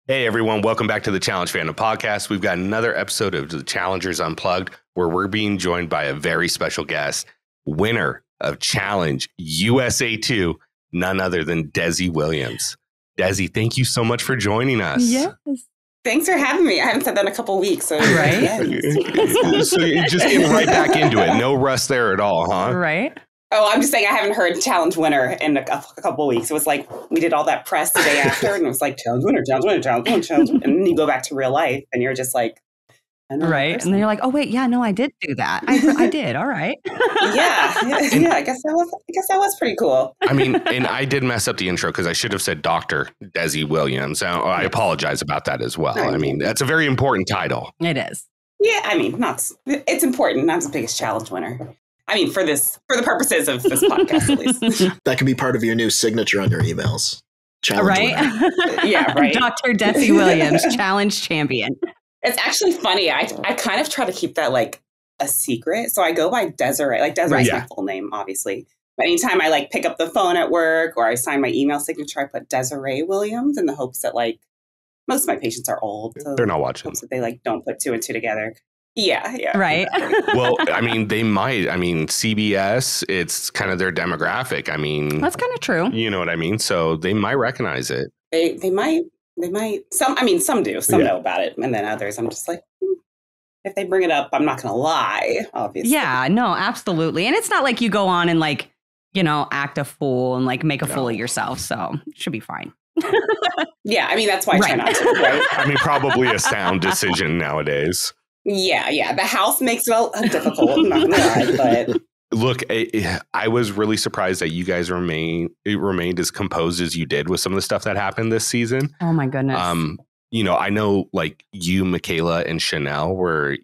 Hey, everyone. Welcome back to the Challenge Fandom Podcast. We've got another episode of the Challengers Unplugged, where we're being joined by a very special guest, winner of Challenge USA 2, none other than Desi Williams. Desi, thank you so much for joining us. Yes. Thanks for having me. I haven't said that in a couple of weeks. So Right? Yes. So you're just getting right back into it. No rust there at all, huh? Right? Oh, I'm just saying I haven't heard challenge winner in a couple of weeks. It was like we did all that press the day after, and it was like challenge winner, challenge winner, challenge winner, challenge winner. And then you go back to real life, and you're just like, I know Right. And then you're like, oh, wait, yeah, no, I did do that. I did. All right. yeah. I guess that was pretty cool. I mean, and I did mess up the intro because I should have said Dr. Desi Williams. I apologize about that as well. I mean, that's a very important title. It is. Yeah, I mean, it's important. Not the biggest challenge winner. I mean, for the purposes of this podcast, at least. That can be part of your new signature on your emails. Challenge Right? Yeah, right. Dr. Desi Williams, challenge champion. It's actually funny. I kind of try to keep that like a secret. So I go by Desiree. Like Desiree's my full name, obviously. But anytime I like pick up the phone at work or I sign my email signature, I put Desiree Williams in the hopes that like most of my patients are old. So They're not watching. Hopes that they like don't put two and two together. Yeah. Right. Well, I mean, they might. I mean, CBS, it's kind of their demographic. I mean, That's kind of true. you know what I mean? So they might recognize it. They might. Some do. Some know about it. And then others, I'm just like, if they bring it up, I'm not going to lie, obviously. Yeah, no, absolutely. And it's not like you go on and like, act a fool and like make a fool of yourself. So it should be fine. Yeah. I mean, that's why I try not to. Right? I mean, probably a sound decision nowadays. Yeah. The house makes it difficult. I'm not going to lie, but. Look, I was really surprised that you guys remained as composed as you did with some of the stuff that happened this season. Oh, my goodness. I know like you, Michaela, and Chanelle were,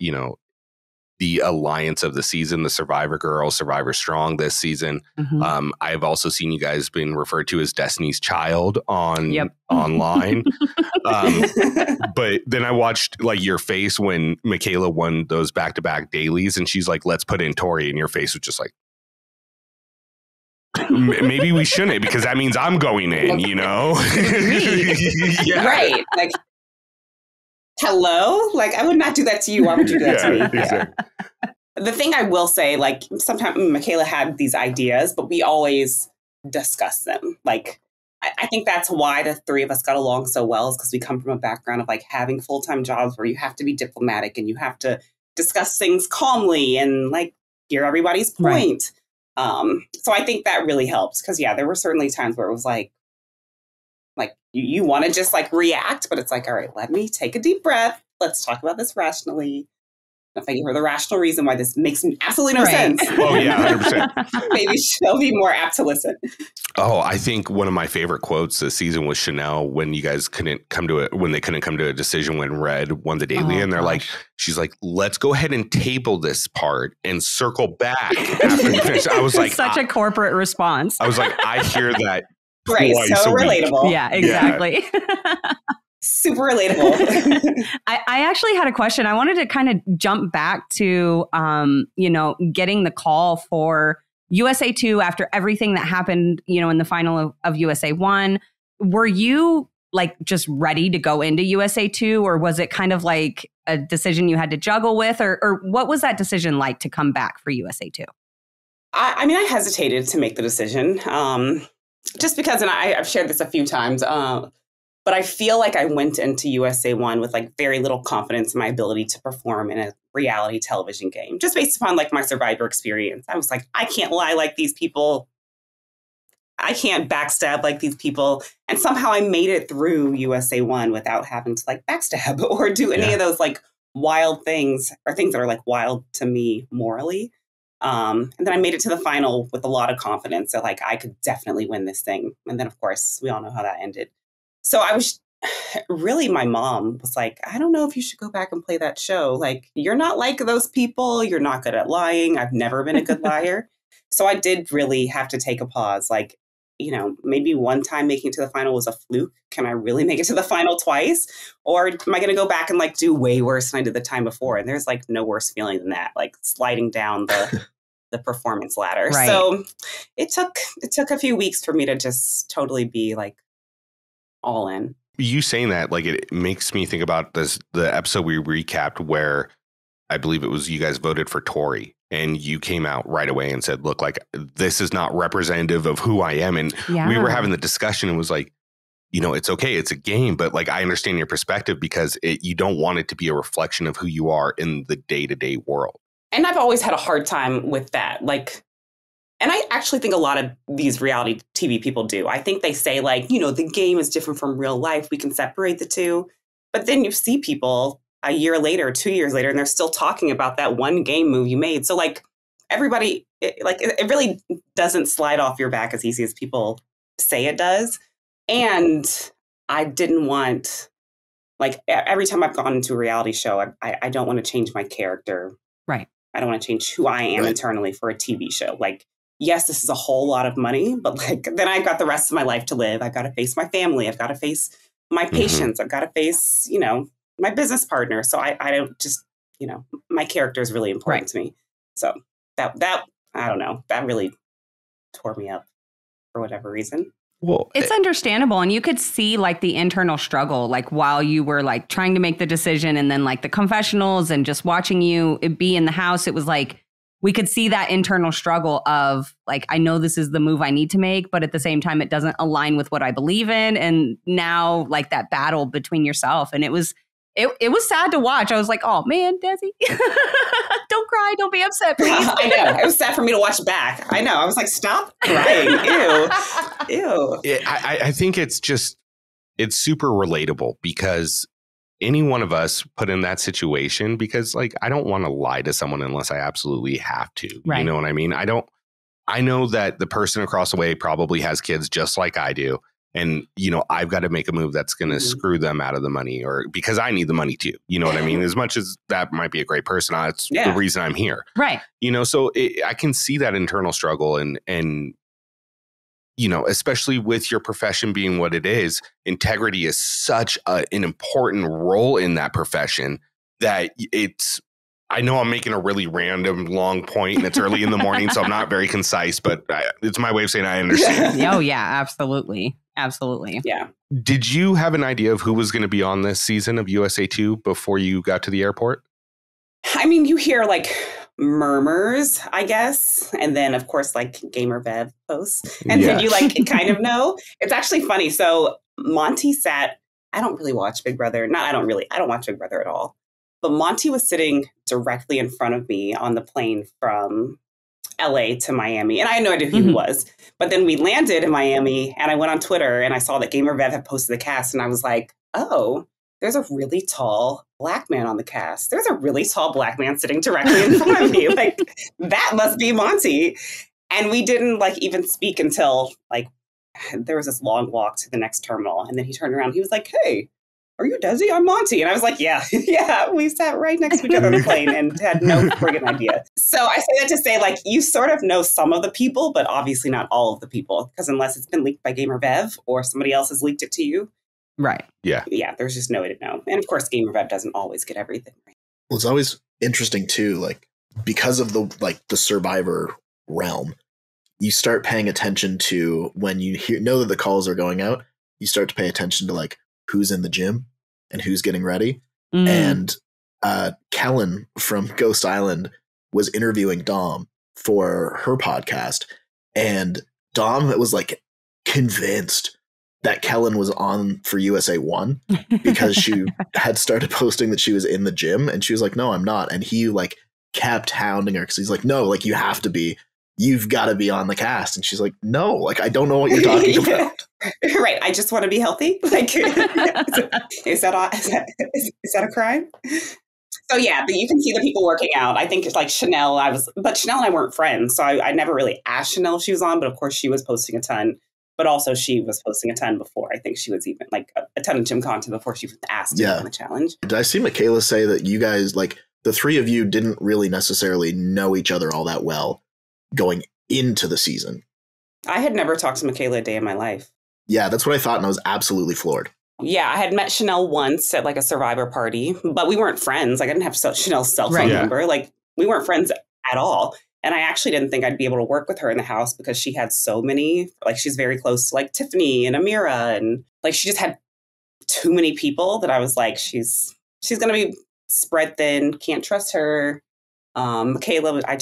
the alliance of the season, the Survivor Girl, Survivor Strong this season. Mm-hmm. I've also seen you guys being referred to as Destiny's Child online. But then I watched like your face when Michaela won those back-to-back dailies and she's like, let's put in Tori, and your face was just like, maybe we shouldn't because that means I'm going in, yeah. Right. Like, hello? Like, I would not do that to you. Why would you do that to me? Exactly. The thing I will say, like, sometimes Michaela had these ideas, but we always discuss them. Like, I think that's why the three of us got along so well is because we come from a background of like having full-time jobs where you have to be diplomatic and you have to discuss things calmly and like hear everybody's point. Right. So I think that really helps because, there were certainly times where it was like you want to just like react, but it's like, all right, let me take a deep breath. Let's talk about this rationally. If I give her the rational reason why this makes absolutely no sense. Oh, yeah, 100%. Maybe she'll be more apt to listen. Oh, I think one of my favorite quotes this season was Chanelle when you guys couldn't come to it, when they couldn't come to a decision when Red won the daily. And they're like, she's like, let's go ahead and table this part and circle back after we finish. I was like, such a corporate response. I was like, I hear that. Right. So relatable. Yeah, exactly. Yeah. Super relatable. I actually had a question. I wanted to kind of jump back to, getting the call for USA 2 after everything that happened, in the final of USA 1. Were you like just ready to go into USA 2 or was it kind of like a decision you had to juggle with or what was that decision like to come back for USA 2? I mean, I hesitated to make the decision just because, and I've shared this a few times, but I feel like I went into USA 1 with like very little confidence in my ability to perform in a reality television game, just based upon like my Survivor experience. I was like, I can't lie like these people. I can't backstab like these people. And somehow I made it through USA 1 without having to like backstab or do any of those like wild things or things that are like wild to me morally. And then I made it to the final with a lot of confidence that like I could definitely win this thing. And then, of course, we all know how that ended. So I was really, my mom was like, I don't know if you should go back and play that show. Like, you're not like those people. You're not good at lying. I've never been a good liar. So I did really have to take a pause. Like, maybe one time making it to the final was a fluke. Can I really make it to the final twice? Or am I going to go back and like do way worse than I did the time before? And there's like no worse feeling than that, like sliding down the performance ladder. Right. So it took a few weeks for me to just totally be like all in. You saying that, like, it makes me think about the episode we recapped where I believe it was you guys voted for Tori, and you came out right away and said, look, like, this is not representative of who I am. And we were having the discussion and was like, you know, it's okay. It's a game. But like, I understand your perspective because you don't want it to be a reflection of who you are in the day-to-day world. And I've always had a hard time with that. Like, and I actually think a lot of these reality TV people do. I think they say, like, you know, the game is different from real life. We can separate the two. But then you see people a year later, 2 years later, and they're still talking about that one game move you made. So, like, everybody, it really doesn't slide off your back as easy as people say it does. And I didn't want, like, every time I've gone into a reality show, I don't want to change my character. Right. I don't want to change who I am internally for a TV show. Like, yes, this is a whole lot of money, but like, then I've got the rest of my life to live. I've got to face my family. I've got to face my patients. I've got to face, you know, my business partner. So I don't just, you know, my character is really important to me. So that, I don't know, that really tore me up for whatever reason. Well, it's understandable. And you could see like the internal struggle, like while you were like trying to make the decision, and then like the confessionals and just watching you be in the house. It was like, we could see that internal struggle of like, I know this is the move I need to make, but at the same time, it doesn't align with what I believe in. And now like that battle between yourself. And it was sad to watch. I was like, oh man, Desi, don't cry. Don't be upset, please. I know. It was sad for me to watch back. I know. I was like, stop crying. Ew. I think it's super relatable because any one of us put in that situation, because like, I don't want to lie to someone unless I absolutely have to. Right. You know what I mean? I know that the person across the way probably has kids just like I do. And, you know, I've got to make a move that's going to screw them out of the money, or because I need the money too. You know what I mean? As much as that might be a great person, it's the reason I'm here. Right. You know, so I can see that internal struggle and, you know, especially with your profession being what it is, integrity is such an important role in that profession that I know I'm making a really random long point and it's early in the morning, so I'm not very concise, but it's my way of saying I understand. Oh, yeah, absolutely. Absolutely. Yeah. Did you have an idea of who was going to be on this season of USA 2 before you got to the airport? I mean, you hear like murmurs, I guess. And then, of course, like Gamer Bev posts. And then you like kind of know. It's actually funny. So Monty sat, I don't really watch Big Brother. I don't watch Big Brother at all. But Monty was sitting directly in front of me on the plane from LA to Miami. And I had no idea who he was. But then we landed in Miami and I went on Twitter and I saw that Gamer Bev had posted the cast. And I was like, oh, there's a really tall Black man on the cast. There's a really tall Black man sitting directly in front of me. Like, that must be Monty. And we didn't like even speak until like there was this long walk to the next terminal. And then he turned around. He was like, hey, are you Desi? I'm Monty. And I was like, yeah, we sat right next to each other on the plane and had no friggin' idea. So I say that to say, like, you sort of know some of the people, but obviously not all of the people. Because unless it's been leaked by Gamer Bev or somebody else has leaked it to you. Right. Yeah, there's just no way to know. And of course, Gamer Bev doesn't always get everything right. Well, it's always interesting, too, like, because of the Survivor realm, you start paying attention to when you know that the calls are going out, you start to pay attention to, like, who's in the gym and who's getting ready. And Kellen from Ghost Island was interviewing Dom for her podcast. And Dom was like convinced that Kellen was on for USA 1 because she had started posting that she was in the gym. And she was like, no, I'm not. And he like kept hounding her because he's like, no, like you have to be. You've got to be on the cast. And she's like, no, like, I don't know what you're talking about. Right. I just want to be healthy. Like, is that a crime? So, yeah, but you can see the people working out. I think it's like Chanelle. But Chanelle and I weren't friends. So I never really asked Chanelle if she was on. But of course, she was posting a ton. But also she was posting a ton before. I think she was even like a ton of gym content before she was asked to be on the challenge. Did I see Michaela say that you guys, like, the three of you didn't really necessarily know each other all that well going into the season? I had never talked to Michaela a day in my life. Yeah, that's what I thought, and I was absolutely floored. Yeah, I had met Chanelle once at like a Survivor party, but we weren't friends. Like, I didn't have Chanelle's cell phone number. Like, we weren't friends at all. And I actually didn't think I'd be able to work with her in the house because she had so many, like, she's very close to like Tiffany and Amira. And like, she just had too many people that I was like, she's going to be spread thin. Can't trust her. Michaela, I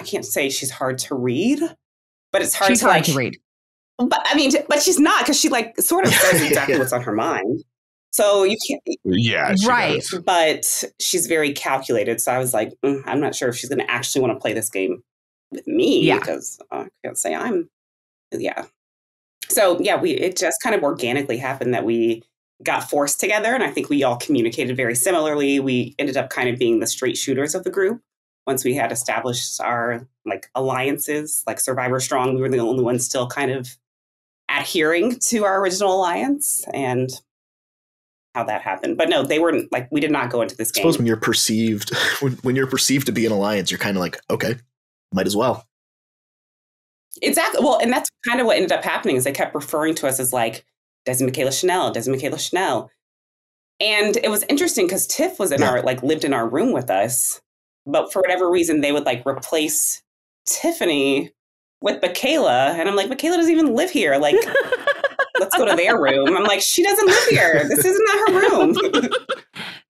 can't say she's hard to read, but it's hard to read. But she's not, because she like sort of says exactly what's on her mind. So you can't. Yeah, right. Does. But she's very calculated. So I was like, I'm not sure if she's going to actually want to play this game with me, because I can't say I'm. Yeah. So yeah, it just kind of organically happened that we got forced together, and I think we all communicated very similarly. We ended up kind of being the straight shooters of the group. Once we had established our like alliances, like Survivor Strong, we were the only ones still kind of adhering to our original alliance, and how that happened. But no, they weren't like, we did not go into this game. I suppose when you're perceived, when you're perceived to be an alliance, you're kind of like, okay, might as well. Exactly. Well, and that's kind of what ended up happening, is they kept referring to us as like Desi, Michaela, Chanelle, Desi, Michaela, Chanelle. And it was interesting because Tiff was in our, like, lived in our room with us. But for whatever reason, they would like replace Tiffany with Michaela. And I'm like, Michaela doesn't even live here. Like, let's go to their room. I'm like, she doesn't live here. This is not her room.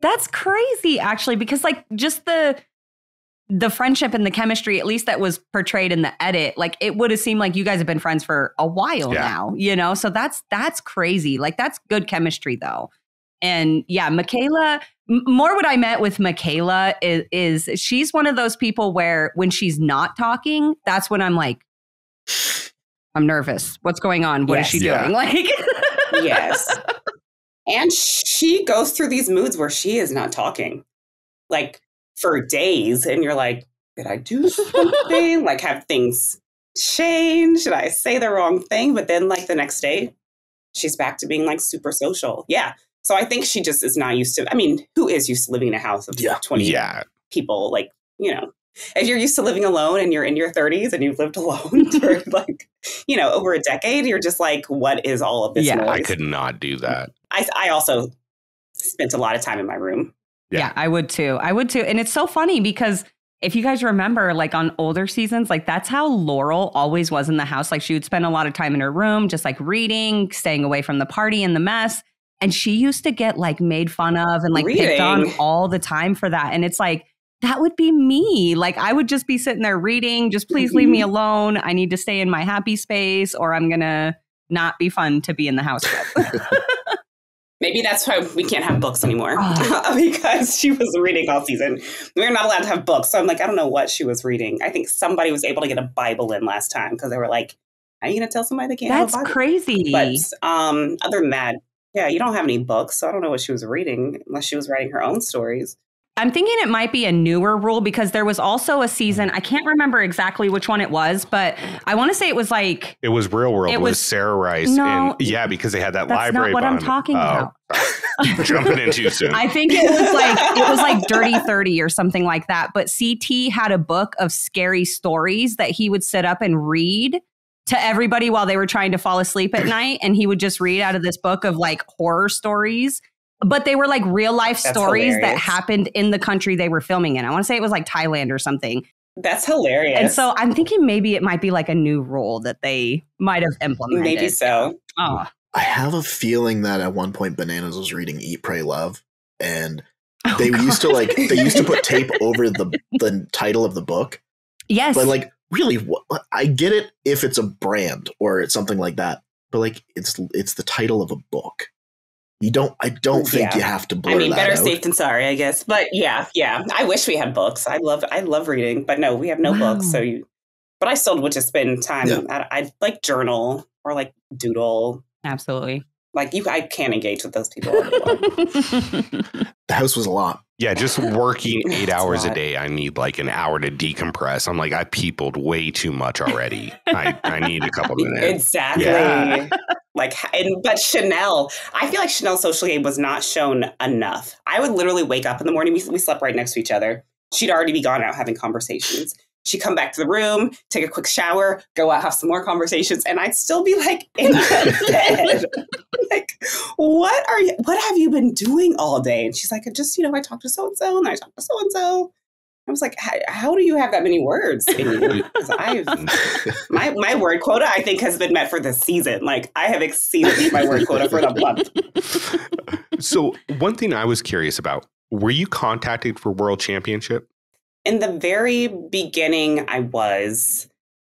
That's crazy, actually, because like just the friendship and the chemistry, at least that was portrayed in the edit, like it would have seemed like you guys have been friends for a while now, you know? So that's crazy. Like that's good chemistry though. And yeah, Michaela, more what I meant with Michaela is she's one of those people where when she's not talking, that's when I'm like, I'm nervous. What's going on? What is she doing? Like, yes. And she goes through these moods where she is not talking, like for days. And you're like, did I do something? Like, have things changed? Did I say the wrong thing? But then like the next day, she's back to being like super social. Yeah. So I think she just is not used to, I mean, who is used to living in a house of 20 people? Like, you know, if you're used to living alone and you're in your 30s and you've lived alone for like, you know, over a decade, you're just like, what is all of this noise? I could not do that. I also spent a lot of time in my room. Yeah, I would too. And it's so funny because if you guys remember, like on older seasons, like that's how Laurel always was in the house. Like she would spend a lot of time in her room, just like reading, staying away from the party and the mess. And she used to get like made fun of and like picked on all the time for that. And it's like, that would be me. Like I would just be sitting there reading, just please leave me alone. I need to stay in my happy space or I'm going to not be fun to be in the house with. Maybe that's why we can't have books anymore because she was reading all season. We're not allowed to have books. So I'm like, I don't know what she was reading. I think somebody was able to get a Bible in last time because they were like, how are you going to tell somebody they can't have a Bible? That's crazy. But other than that, yeah, you don't have any books. So I don't know what she was reading unless she was writing her own stories. I'm thinking it might be a newer rule because there was also a season. I can't remember exactly which one it was, but I want to say it was like. It was Real World. It was Sarah Rice. No, and because they had that that's library. That's not what I'm talking about. Jumping in too soon. I think it was like Dirty 30 or something like that. But CT had a book of scary stories that he would sit up and read to everybody while they were trying to fall asleep at night. And he would just read out of this book of like horror stories. But they were like real life stories that happened in the country they were filming in. I want to say it was like Thailand or something. That's hilarious. And so I'm thinking maybe it might be like a new rule that they might have implemented. Maybe so. Oh. I have a feeling that at one point Bananas was reading Eat, Pray, Love. And they used to put tape over the title of the book. Yes. But like, really, I get it if it's a brand or it's something like that. But like, it's the title of a book. I don't think you have to blur that out. I mean, better safe than sorry, I guess. But yeah. I wish we had books. I love reading, but no, we have no books. But I still would just spend time. Yeah. I'd like journal or like doodle. Absolutely. Like I can't engage with those people. The house was a lot. Yeah, just working 8 hours a day. I need like an hour to decompress. I'm like, I peopled way too much already. I need a couple minutes. Exactly. Yeah. But Chanelle, I feel like Chanelle's social game was not shown enough. I would literally wake up in the morning. We slept right next to each other. She'd already be gone out having conversations. She'd come back to the room, take a quick shower, go out, have some more conversations, and I'd still be like in bed. Like, what have you been doing all day? And she's like, I talked to so-and-so, and I talked to so-and-so. I was like, how do you have that many words in you? Because my word quota, I think, has been met for this season. Like, I have exceeded my word quota for the month. So one thing I was curious about, were you contacted for World Championship? In the very beginning, I was,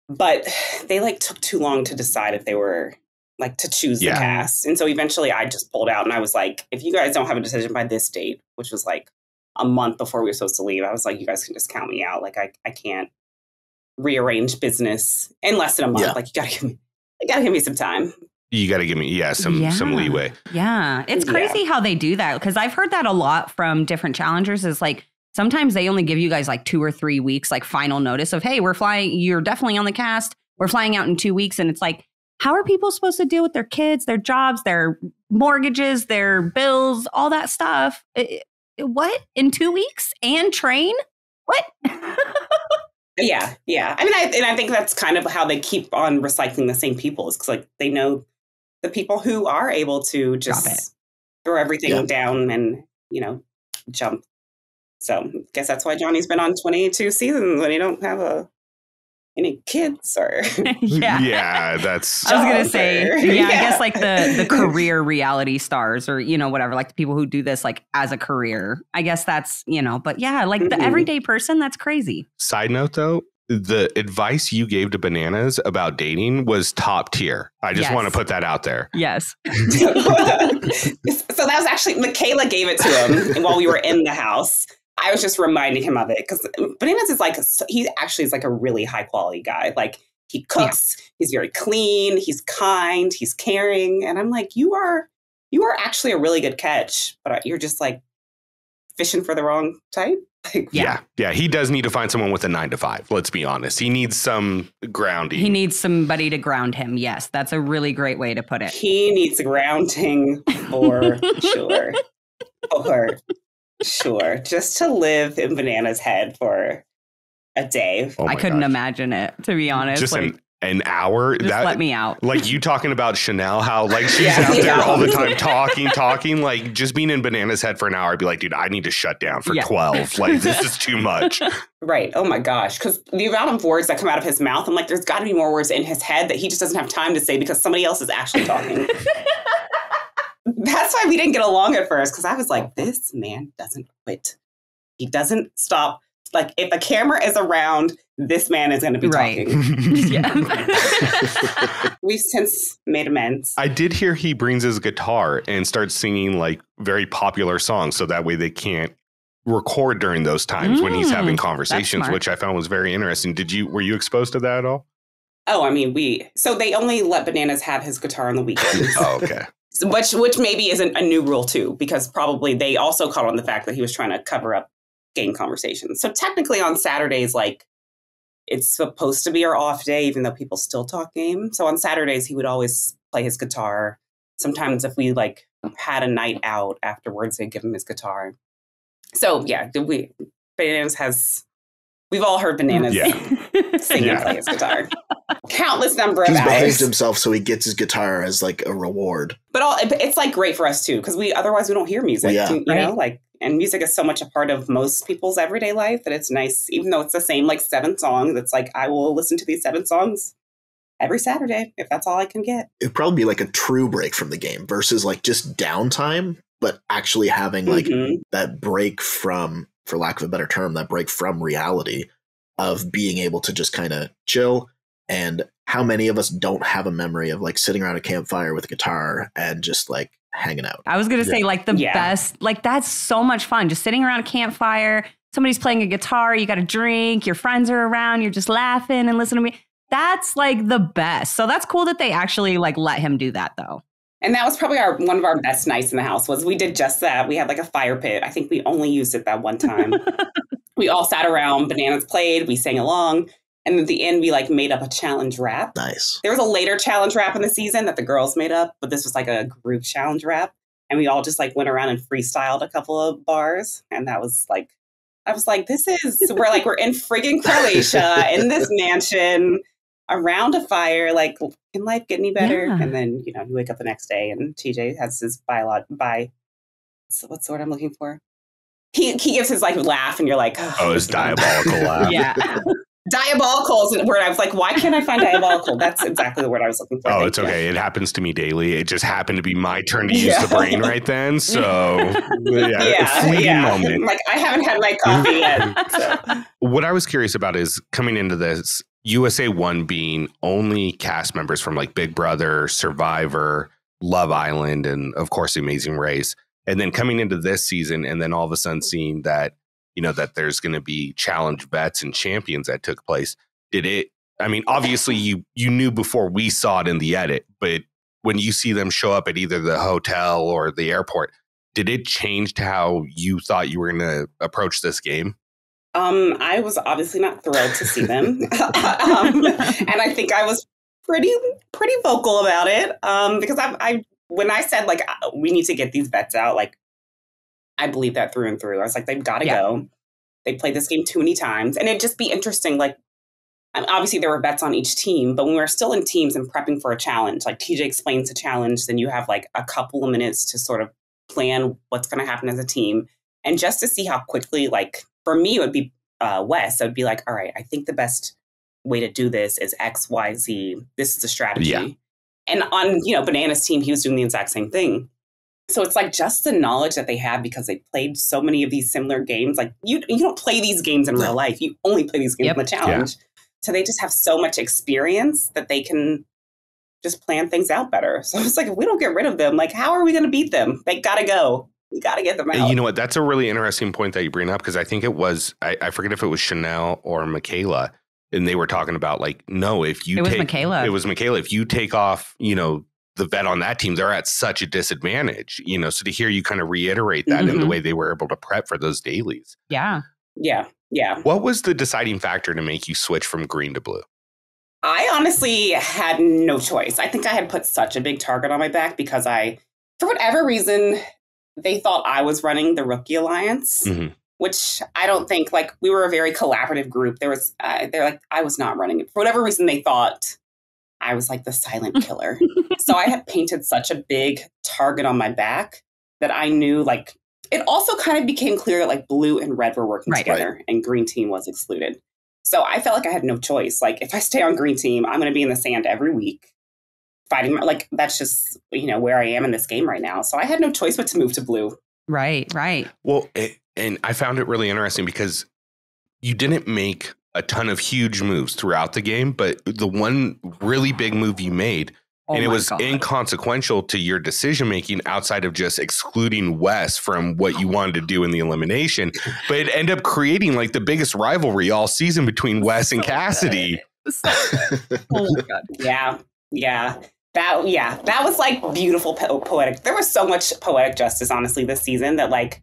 but they like took too long to decide if they were like to choose the cast. And so eventually I just pulled out and I was like, if you guys don't have a decision by this date, which was like a month before we were supposed to leave, I was like, you guys can just count me out. Like I can't rearrange business in less than a month. Like you gotta give me some time. You got to give me, some leeway. Yeah. It's crazy how they do that. Because I've heard that a lot from different challengers is like, sometimes they only give you guys like 2 or 3 weeks, like final notice of, hey, we're flying. You're definitely on the cast. We're flying out in 2 weeks. And it's like, how are people supposed to deal with their kids, their jobs, their mortgages, their bills, all that stuff? What? In 2 weeks? And train? What? Yeah. I mean, I think that's kind of how they keep on recycling the same people, is because like they know the people who are able to just throw everything down and, jump. So I guess that's why Johnny's been on 22 seasons when he don't have any kids or that's I was gonna say I guess like the career reality stars or whatever, like the people who do this like as a career, I guess that's but like the everyday person, that's crazy. Side note though, the advice you gave to Bananas about dating was top tier. I just want to put that out there. Yes. So that was actually Michaela gave it to him while we were in the house. I was just reminding him of it because Bananas is like, he actually is like a really high quality guy. Like he cooks, he's very clean, he's kind, he's caring. And I'm like, you are actually a really good catch, but you're just like fishing for the wrong type. Yeah. He does need to find someone with a 9 to 5. Let's be honest. He needs some grounding. He needs somebody to ground him. Yes. That's a really great way to put it. He needs grounding for sure. Sure. Just to live in Bananas' head for a day. I couldn't imagine it, to be honest. Just like, an hour? Just let me out. Like you talking about Chanelle, how like she's out there all the time talking, like just being in Bananas' head for an hour. I'd be like, dude, I need to shut down for 12. Like this is too much. Right. Oh my gosh. Because the amount of words that come out of his mouth, I'm like, there's got to be more words in his head that he just doesn't have time to say because somebody else is actually talking. That's why we didn't get along at first, because I was like, this man doesn't quit. He doesn't stop. Like, if a camera is around, this man is going to be talking. We've since made amends. I did hear he brings his guitar and starts singing, like, very popular songs, so that way they can't record during those times when he's having conversations, which I found was very interesting. Were you exposed to that at all? Oh, I mean, so they only let Bananas have his guitar on the weekends. Oh, okay. Which maybe isn't a new rule too, because probably they also caught on the fact that he was trying to cover up game conversations. So technically on Saturdays, like it's supposed to be our off day, even though people still talk game. So on Saturdays, he would always play his guitar. Sometimes if we like had a night out afterwards, they'd give him his guitar. So yeah, we've all heard Bananas sing and play his guitar. Countless number of hours. He's behaved himself, so he gets his guitar as like a reward. But it's like great for us too, because otherwise we don't hear music. You know, like, and music is so much a part of most people's everyday life that it's nice, even though it's the same like 7 songs. It's like I will listen to these 7 songs every Saturday if that's all I can get. It'd probably be like a true break from the game versus like just downtime, but actually having like that break from, for lack of a better term, that break from reality of being able to just kind of chill. And how many of us don't have a memory of like sitting around a campfire with a guitar and just like hanging out? I was going to say like the best, like that's so much fun. Just sitting around a campfire, somebody's playing a guitar, you got a drink, your friends are around, you're just laughing and listening to me. That's like the best. So that's cool that they actually like let him do that though. And that was probably one of our best nights in the house was we did just that. We had like a fire pit. I think we only used it that one time. We all sat around, Bananas played, we sang along. And at the end, we like made up a challenge rap. Nice. There was a later challenge rap in the season that the girls made up, but this was like a group challenge rap. And we all just like went around and freestyled a couple of bars. And that was like, I was like, we're in friggin' Croatia in this mansion around a fire. Like, can life get any better? Yeah. And then, you wake up the next day and TJ has his what's the word I'm looking for? he gives his like laugh and you're like, oh, his diabolical laugh. Yeah. Diabolical is the word. I was like, why can't I find diabolical? That's exactly the word I was looking for. Oh, it's okay. It happens to me daily. It just happened to be my turn to use the brain right then. So, fleeting moment. Like, I haven't had my coffee yet. So. What I was curious about is coming into this, USA 1 being only cast members from like Big Brother, Survivor, Love Island, and of course, The Amazing Race. And then coming into this season and then all of a sudden seeing that, you know, that there's going to be challenge vets and champions that took place. Did it, I mean, obviously you knew before we saw it in the edit, but when you see them show up at either the hotel or the airport, did it change to how you thought you were going to approach this game? I was obviously not thrilled to see them. And I think I was pretty vocal about it. Because when I said like, we need to get these vets out, like, I believe that through and through. I was like, they've got to go. They played this game too many times. And it'd just be interesting. Like, obviously there were bets on each team, but when we were still in teams and prepping for a challenge, like TJ explains the challenge, then you have like a couple of minutes to sort of plan what's going to happen as a team. And just to see how quickly, like, for me, it would be Wes. I would be like, all right, I think the best way to do this is X, Y, Z. This is a strategy. Yeah. And on, Bananas' team, he was doing the exact same thing. So it's like just the knowledge that they have because they played so many of these similar games. Like you don't play these games in real life. You only play these games in the challenge. Yeah. So they just have so much experience that they can just plan things out better. So it's like, if we don't get rid of them, like, how are we going to beat them? They got to go. We got to get them out. You know what? That's a really interesting point that you bring up because I think it was, I forget if it was Chanelle or Michaela. And they were talking about like, no, if you Michaela. It was Michaela. If you take off, the vet on that team, they're at such a disadvantage, so to hear you kind of reiterate that in the way they were able to prep for those dailies. Yeah. Yeah. Yeah. What was the deciding factor to make you switch from green to blue? I honestly had no choice. I think I had put such a big target on my back because for whatever reason, they thought I was running the Rookie Alliance, which I don't think, like, we were a very collaborative group. They're like, I was not running it. For whatever reason, they thought I was like the silent killer. So I had painted such a big target on my back that I knew, like, it also kind of became clear that like blue and red were working together and green team was excluded. So I felt like I had no choice. Like, if I stay on green team, I'm going to be in the sand every week fighting. Like, that's just, where I am in this game right now. So I had no choice but to move to blue. Right. Well, and I found it really interesting because you didn't make a ton of huge moves throughout the game, but the one really big move you made, and it was inconsequential to your decision making outside of just excluding Wes from what you wanted to do in the elimination, but it ended up creating like the biggest rivalry all season between Wes and Cassidy. Oh my God. Yeah. That was like beautiful poetic. There was so much poetic justice, honestly, this season that like,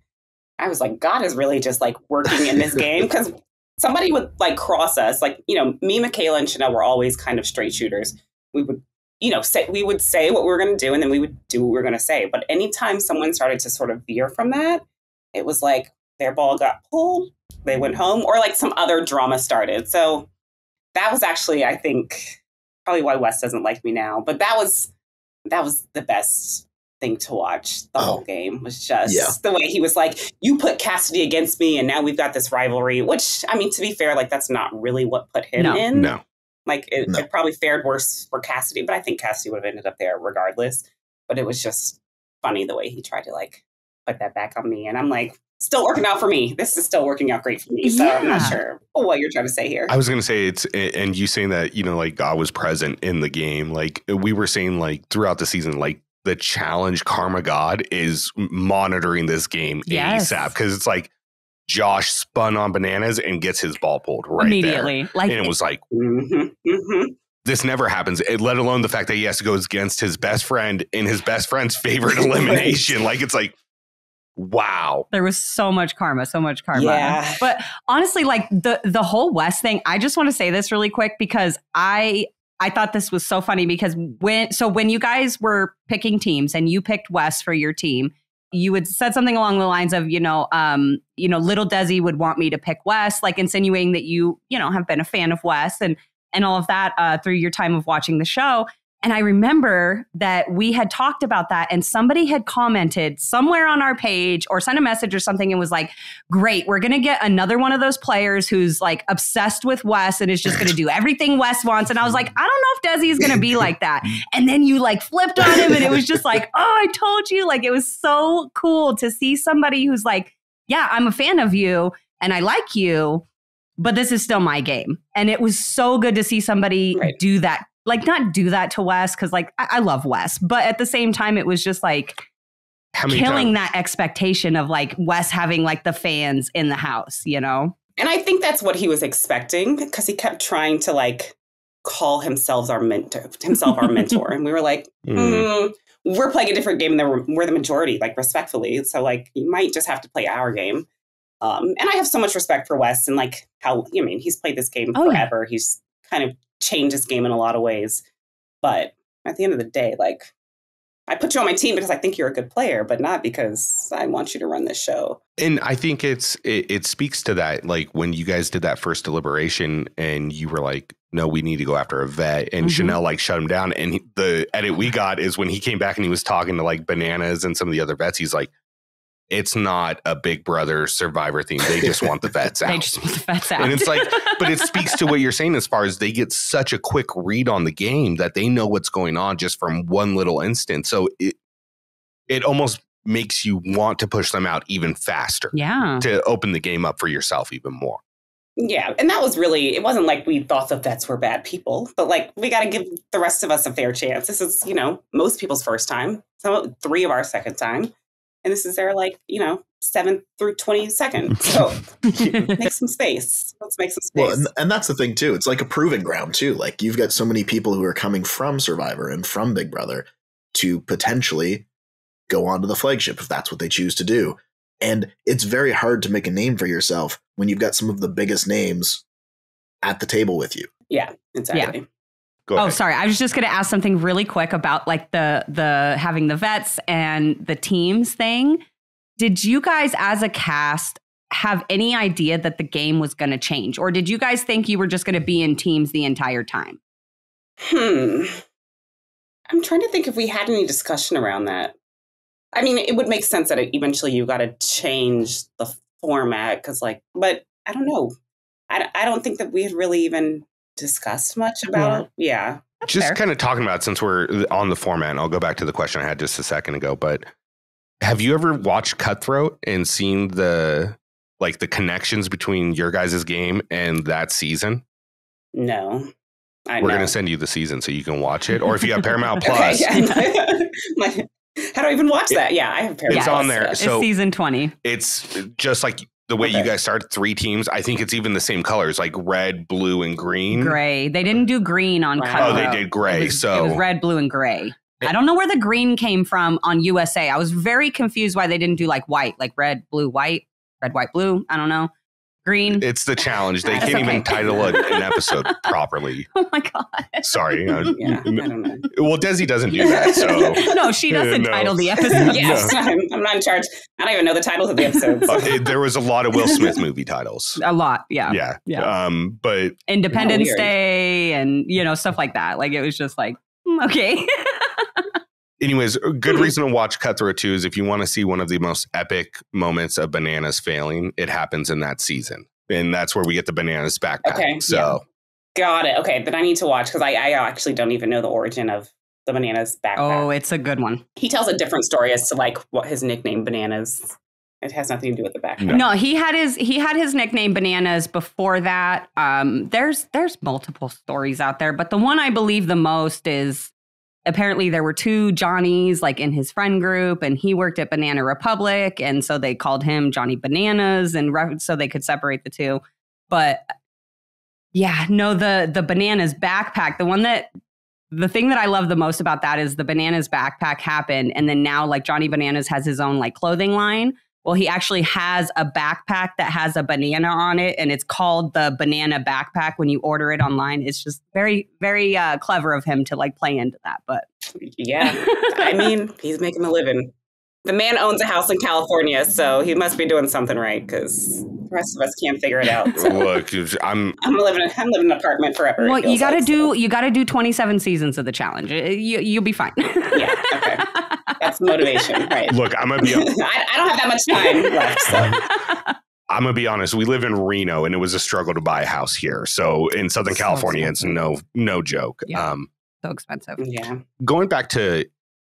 I was like, God is really just like working in this game because somebody would like cross us. Like, me, Michaela, and Chanelle were always kind of straight shooters. We would, we would say what we were going to do and then we would do what we were going to say. But anytime someone started to sort of veer from that, it was like their ball got pulled, they went home, or like some other drama started. So that was actually, I think, probably why Wes doesn't like me now. But that was the best thing to watch the whole game was just the way he was like, you put Cassidy against me and now we've got this rivalry, which, I mean, to be fair, like that's not really what put him in. No. Like it probably fared worse for Cassidy, but I think Cassidy would have ended up there regardless. But it was just funny the way he tried to like put that back on me. And I'm like, still working out for me. This is still working out great for me. So I'm not sure what you're trying to say here. I was going to say and you saying that, like God was present in the game. Like we were saying like throughout the season, like the challenge karma God is monitoring this game ASAP because it's like Josh spun on Bananas and gets his ball pulled right immediately. There. Like, and it was like, this never happens, let alone the fact that he has to go against his best friend in his best friend's favorite elimination. Like, it's like, wow. There was so much karma. Yeah. But honestly, like the whole Wes thing, I just want to say this really quick because I thought this was so funny because when you guys were picking teams and you picked Wes for your team, you had said something along the lines of, little Desi would want me to pick Wes, like insinuating that you have been a fan of Wes and all of that through your time of watching the show. And I remember that we had talked about that and somebody had commented somewhere on our page or sent a message or something and was like, great, we're going to get another one of those players who's like obsessed with Wes and is just going to do everything Wes wants. And I was like, I don't know if Desi is going to be like that. And then you like flipped on him and it was just like, oh, I told you. Like, it was so cool to see somebody who's like, yeah, I'm a fan of you and I like you, but this is still my game. And it was so good to see somebody do that. Like, not do that to Wes, because like I love Wes, but at the same time, it was just like killing that expectation of like Wes having like the fans in the house, you know? And I think that's what he was expecting, because he kept trying to like call himself our mentor. And we were like, we're playing a different game than we're the majority, like respectfully. So like, you might just have to play our game. And I have so much respect for Wes and like how, I mean, he's played this game forever. Yeah. He's kind of changed his game in a lot of ways. But at the end of the day, like, I put you on my team because I think you're a good player, but not because I want you to run this show. And I think it speaks to that, like when you guys did that first deliberation and you were like, no, we need to go after a vet, and Chanelle like shut him down. And the edit we got is when he came back and he was talking to like Bananas and some of the other vets. He's like, it's not a Big Brother Survivor theme. They just want the vets out. They just want the vets out. And it's like, but it speaks to what you're saying as far as they get such a quick read on the game that they know what's going on just from one little instance. So it almost makes you want to push them out even faster. Yeah. To open the game up for yourself even more. Yeah. And that was really, it wasn't like we thought the vets were bad people, but like, we got to give the rest of us a fair chance. This is, you know, most people's first time. So 3 of our second time. And this is their, like, you know, 7th through 22nd. So make some space. Let's make some space. Well, and that's the thing, too. It's like a proving ground, too. Like, you've got so many people who are coming from Survivor and from Big Brother to potentially go on to the flagship if that's what they choose to do. And it's very hard to make a name for yourself when you've got some of the biggest names at the table with you. Yeah, exactly. Yeah. Oh, sorry. I was just going to ask something really quick about like the having the vets and the teams thing. Did you guys as a cast have any idea that the game was going to change? Or did you guys think you were just going to be in teams the entire time? I'm trying to think if we had any discussion around that. I mean, it would make sense that eventually you got to change the format because like, but I don't know. I don't think that we had really even discussed much about it. Yeah. Just kind of talking about, since we're on the format, and I'll go back to the question I had just a second ago, but have you ever watched Cutthroat and seen the connections between your guys' game and that season? No. We're going to send you the season so you can watch it. Or if you have Paramount Plus. How do I even watch that? Yeah, I have Paramount It's on there. So it's season 20. It's just like the way you guys started 3 teams. I think it's even the same colors, like red, blue, and green. Gray. They didn't do green on Cutthroat. Oh, they did gray. It was red, blue, and gray. I don't know where the green came from on USA. I was very confused why they didn't do like white, like red, blue, white, red, white, blue. I don't know. Green. It's the challenge. They can't even title an episode properly. Oh my God. Sorry. I don't know. Well, Desi doesn't do that. So no, she doesn't title the episode. Yes, I'm not in charge. I don't even know the titles of the episodes. There was a lot of Will Smith movie titles. A lot. Yeah. Yeah. But Independence Day and, stuff like that. Like, it was just like, okay. Anyways, a good reason to watch Cutthroat 2 is if you want to see one of the most epic moments of Bananas failing, it happens in that season. And that's where we get the Bananas backpack. Okay. So got it. Okay. Then I need to watch because I actually don't even know the origin of the Bananas backpack. Oh, it's a good one. He tells a different story as to like what his nickname Bananas. It has nothing to do with the backpack. No, he had his nickname Bananas before that. There's multiple stories out there, but the one I believe the most is apparently there were 2 Johnnies like in his friend group, and he worked at Banana Republic, and so they called him Johnny Bananas, and so they could separate the 2. But yeah, no, the Bananas backpack, the thing that I love the most about that is the Bananas backpack happened, and then now like Johnny Bananas has his own like clothing line. Well, he actually has a backpack that has a banana on it, and it's called the Banana Backpack when you order it online. It's just very, very clever of him to like play into that. But yeah, I mean, he's making a living. The man owns a house in California, so he must be doing something right because The rest of us can't figure it out. So. Look, I'm living in an apartment forever. Well, you got to do 27 seasons of the challenge. You'll be fine. Yeah. Okay. That's motivation, right? Look, I'm gonna be. I don't have that much time left. So. I'm gonna be honest. We live in Reno, and it was a struggle to buy a house here. So in Southern California, it's no joke. Yeah. So expensive. Yeah. Going back to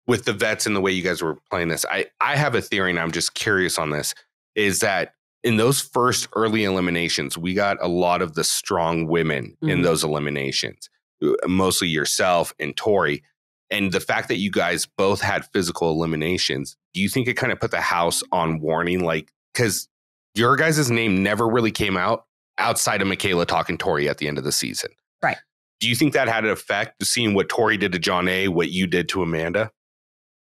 with the vets and the way you guys were playing this, I have a theory, and I'm just curious on this. Is that in those first early eliminations, we got a lot of the strong women in those eliminations, mostly yourself and Tori. And the fact that you guys both had physical eliminations, do you think it kind of put the house on warning? Like, because your guys' name never really came out outside of Michaela talking Tori at the end of the season. Right. Do you think that had an effect, seeing what Tori did to John A., what you did to Amanda?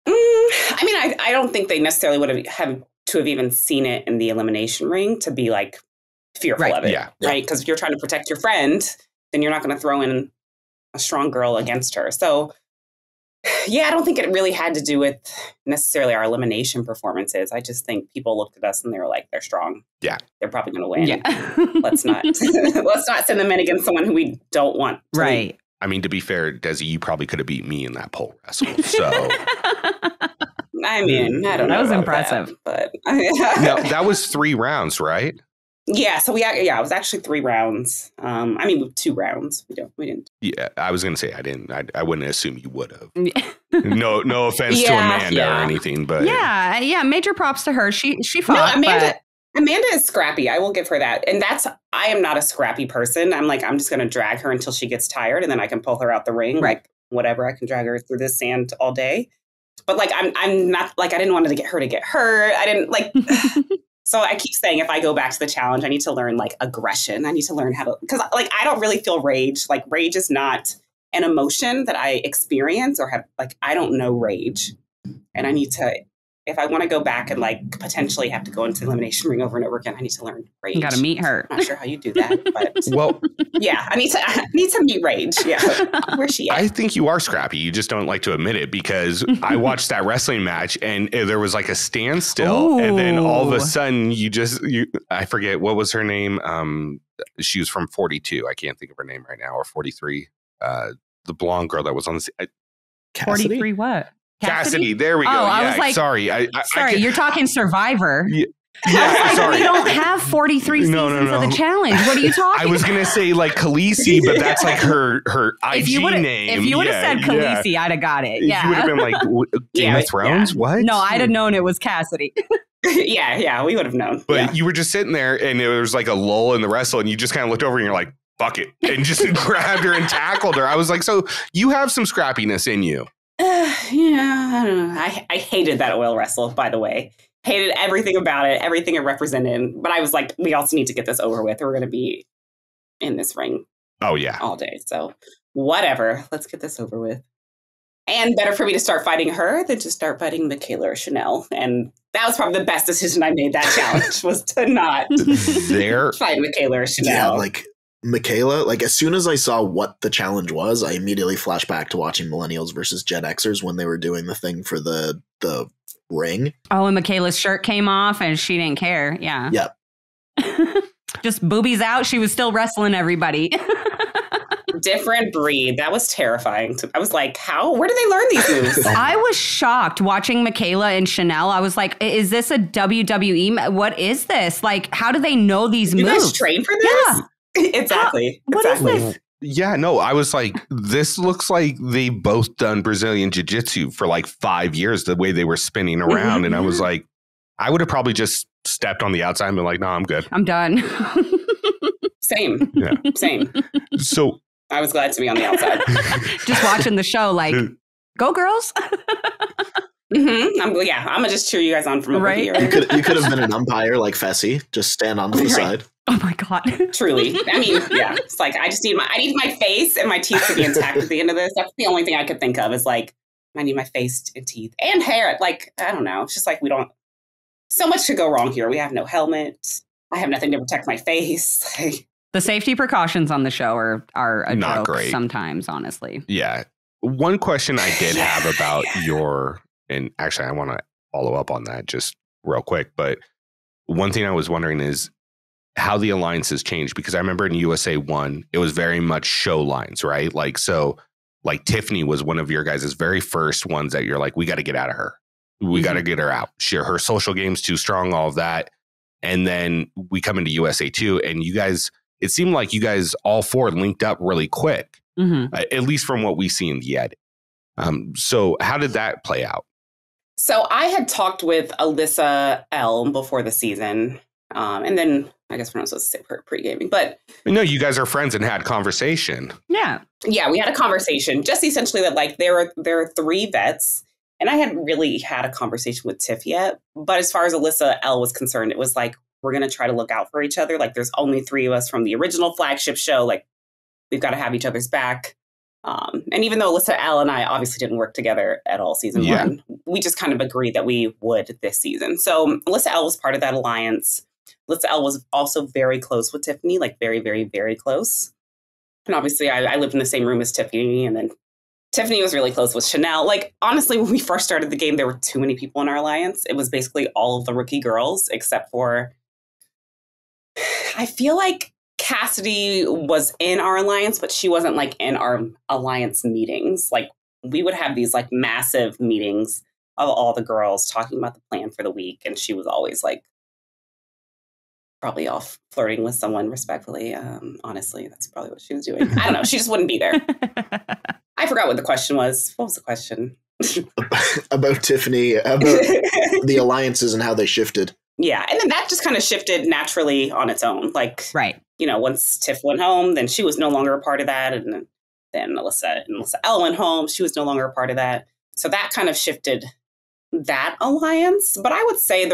I mean, I don't think they necessarily would have to have even seen it in the elimination ring to be like fearful of it. Yeah. Right. Because if you're trying to protect your friend, then you're not going to throw in a strong girl against her. So, yeah, I don't think it really had to do with necessarily our elimination performances. I just think people looked at us and they were like, they're strong. Yeah. They're probably going to win. Yeah. Let's not send them in against someone who we don't want to right. Win. I mean, to be fair, Desi, you probably could have beat me in that pole wrestle. So, I mean, I don't know. That was impressive. But now, that was 3 rounds, right? Yeah. So it was actually 3 rounds. 2 rounds. We didn't. Yeah, I was going to say I wouldn't assume you would have. No offense to Amanda or anything, but yeah. Major props to her. She fought. No, Amanda is scrappy. I will give her that. And I am not a scrappy person. I'm just going to drag her until she gets tired and then I can pull her out the ring. Right. Like whatever. I can drag her through the sand all day. But I'm not I didn't want to get her to get hurt. I didn't So I keep saying if I go back to the challenge, I need to learn aggression. I need to learn how to, because I don't really feel rage. Rage is not an emotion that I experience or have, I don't know rage. And I need to, if I want to go back and potentially have to go into the elimination ring over and over again, I need to learn rage. You got to meet her. I'm not sure how you do that, but well, yeah, I need to meet rage. Yeah, where's she at? I think you are scrappy. You just don't like to admit it because I watched that wrestling match and there was a standstill, and then all of a sudden I forget what was her name. She was from 42. I can't think of her name right now, or 43. The blonde girl that was on the 43. What? Cassidy, there we go. I was sorry. Sorry, you're talking Survivor. Yeah, sorry. We don't have 43 seasons of the challenge. What are you talking I was going to say Khaleesi, but that's her IG name. If you would have said Khaleesi, I'd have got it. Yeah. You would have been Game of Thrones? Yeah. What? No, I'd have known it was Cassidy. Yeah, we would have known. But you were just sitting there and there was a lull in the wrestle and you just kind of looked over and you're like, fuck it. And just grabbed her and tackled her. I was like, so you have some scrappiness in you. I don't know. I hated that oil wrestle, by the way. Hated everything about it, everything it represented. But I was like, we also need to get this over with. We're going to be in this ring. Oh, yeah. All day. So whatever. Let's get this over with. And better for me to start fighting her than to start fighting Michaela or Chanelle. And that was probably the best decision I made that challenge was to not fight Michaela or Chanelle. Yeah, Michaela, as soon as I saw what the challenge was, I immediately flashed back to watching Millennials versus Gen Xers when they were doing the thing for the ring. Oh, and Michaela's shirt came off and she didn't care. Yeah. Yep. Just boobies out. She was still wrestling everybody. Different breed. That was terrifying. I was like, where do they learn these moves? I was shocked watching Michaela and Chanelle. I was like, is this a WWE? What is this? How do they know these moves? You guys train for this? Yeah. Exactly. What is this? Yeah, no, I was like, this looks like they both done Brazilian Jiu-Jitsu for 5 years, the way they were spinning around. And I was like, I would have probably just stepped on the outside and been like, no, I'm good. I'm done. Same. Yeah. Same. So I was glad to be on the outside. Just watching the show go girls. I'm going to just cheer you guys on from over here. You could have been an umpire like Fessy, just stand on the side. Oh my God. Truly. I mean, yeah. It's I just need my face and my teeth to be intact at the end of this. That's the only thing I could think of is I need my face and teeth and hair. I don't know. It's just we don't, so much could go wrong here. We have no helmet. I have nothing to protect my face. The safety precautions on the show are a not joke great sometimes, honestly. Yeah. One question I did have about and actually I want to follow up on that just real quick, but one thing I was wondering is, how the alliance has changed, because I remember in USA 1, it was very much show lines, right? Like, so like Tiffany was one of your guys' very first ones that you're like, we got to get out of her. We got to get her out. Her social game's too strong, all of that. And then we come into USA 2 and you guys, it seemed like you guys all four linked up really quick, at least from what we see in the edit. So how did that play out? So I had talked with Alyssa L before the season. And then I guess we're not supposed to say pre-gaming, but no, you guys are friends and had conversation. Yeah, we had a conversation just essentially that like there are 3 vets, and I hadn't really had a conversation with Tiff yet. But as far as Alyssa L was concerned, it was like, we're going to try to look out for each other. Like there's only 3 of us from the original flagship show. Like we've got to have each other's back. And even though Alyssa L and I obviously didn't work together at all season 1, we just kind of agreed that we would this season. So Alyssa L was part of that alliance. Alyssa L was also very close with Tiffany, like very, very, very close. And obviously I lived in the same room as Tiffany, and then Tiffany was really close with Chanelle. Like, honestly, when we first started the game, there were too many people in our alliance. It was basically all of the rookie girls, except for, I feel like Cassidy was in our alliance, but she wasn't like in our alliance meetings. Like we would have these like massive meetings of all the girls talking about the plan for the week. And she was always like probably off flirting with someone respectfully. Honestly, that's probably what she was doing. I don't know. She just wouldn't be there. I forgot what the question was. What was the question? About Tiffany, about the alliances and how they shifted. Yeah. And then that just kind of shifted naturally on its own. Like, right. You know, once Tiff went home, then she was no longer a part of that. And then Alyssa L went home. She was no longer a part of that. So that kind of shifted that alliance. But I would say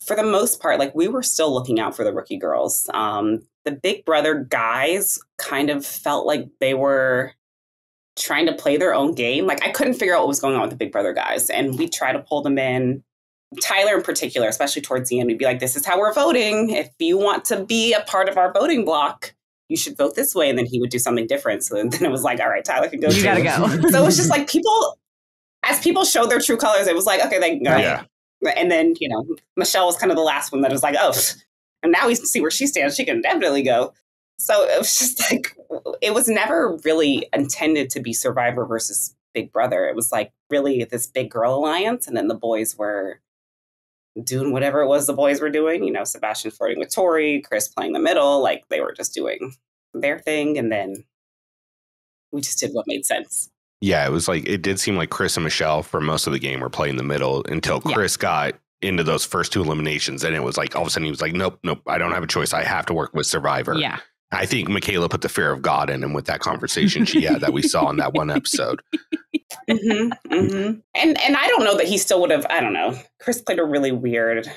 for the most part, like we were still looking out for the rookie girls. The Big Brother guys kind of felt like they were trying to play their own game. Like I couldn't figure out what was going on with the Big Brother guys. And we try to pull them in. Tyler in particular, especially towards the end, we'd be like, this is how we're voting. If you want to be a part of our voting block, you should vote this way. And then he would do something different. So then it was like, all right, Tyler can go. You gotta go. So it was just like as people showed their true colors, it was like, okay, they can go. Yeah. And then, you know, Michele was kind of the last one that was like, oh, and now we see where she stands. She can definitely go. So it was just like, it was never really intended to be Survivor versus Big Brother. It was like really this big girl alliance. And then the boys were doing whatever it was the boys were doing, you know, Sebastian flirting with Tori, Chris playing the middle, like they were just doing their thing. And then we just did what made sense. Yeah, it was like, it did seem like Chris and Michele for most of the game were playing the middle until Chris got into those first 2 eliminations. And it was like, all of a sudden he was like, nope, I don't have a choice. I have to work with Survivor. Yeah. I think Michaela put the fear of God in him with that conversation she had that we saw in that one episode. And I don't know that he still would have, I don't know. Chris played a really weird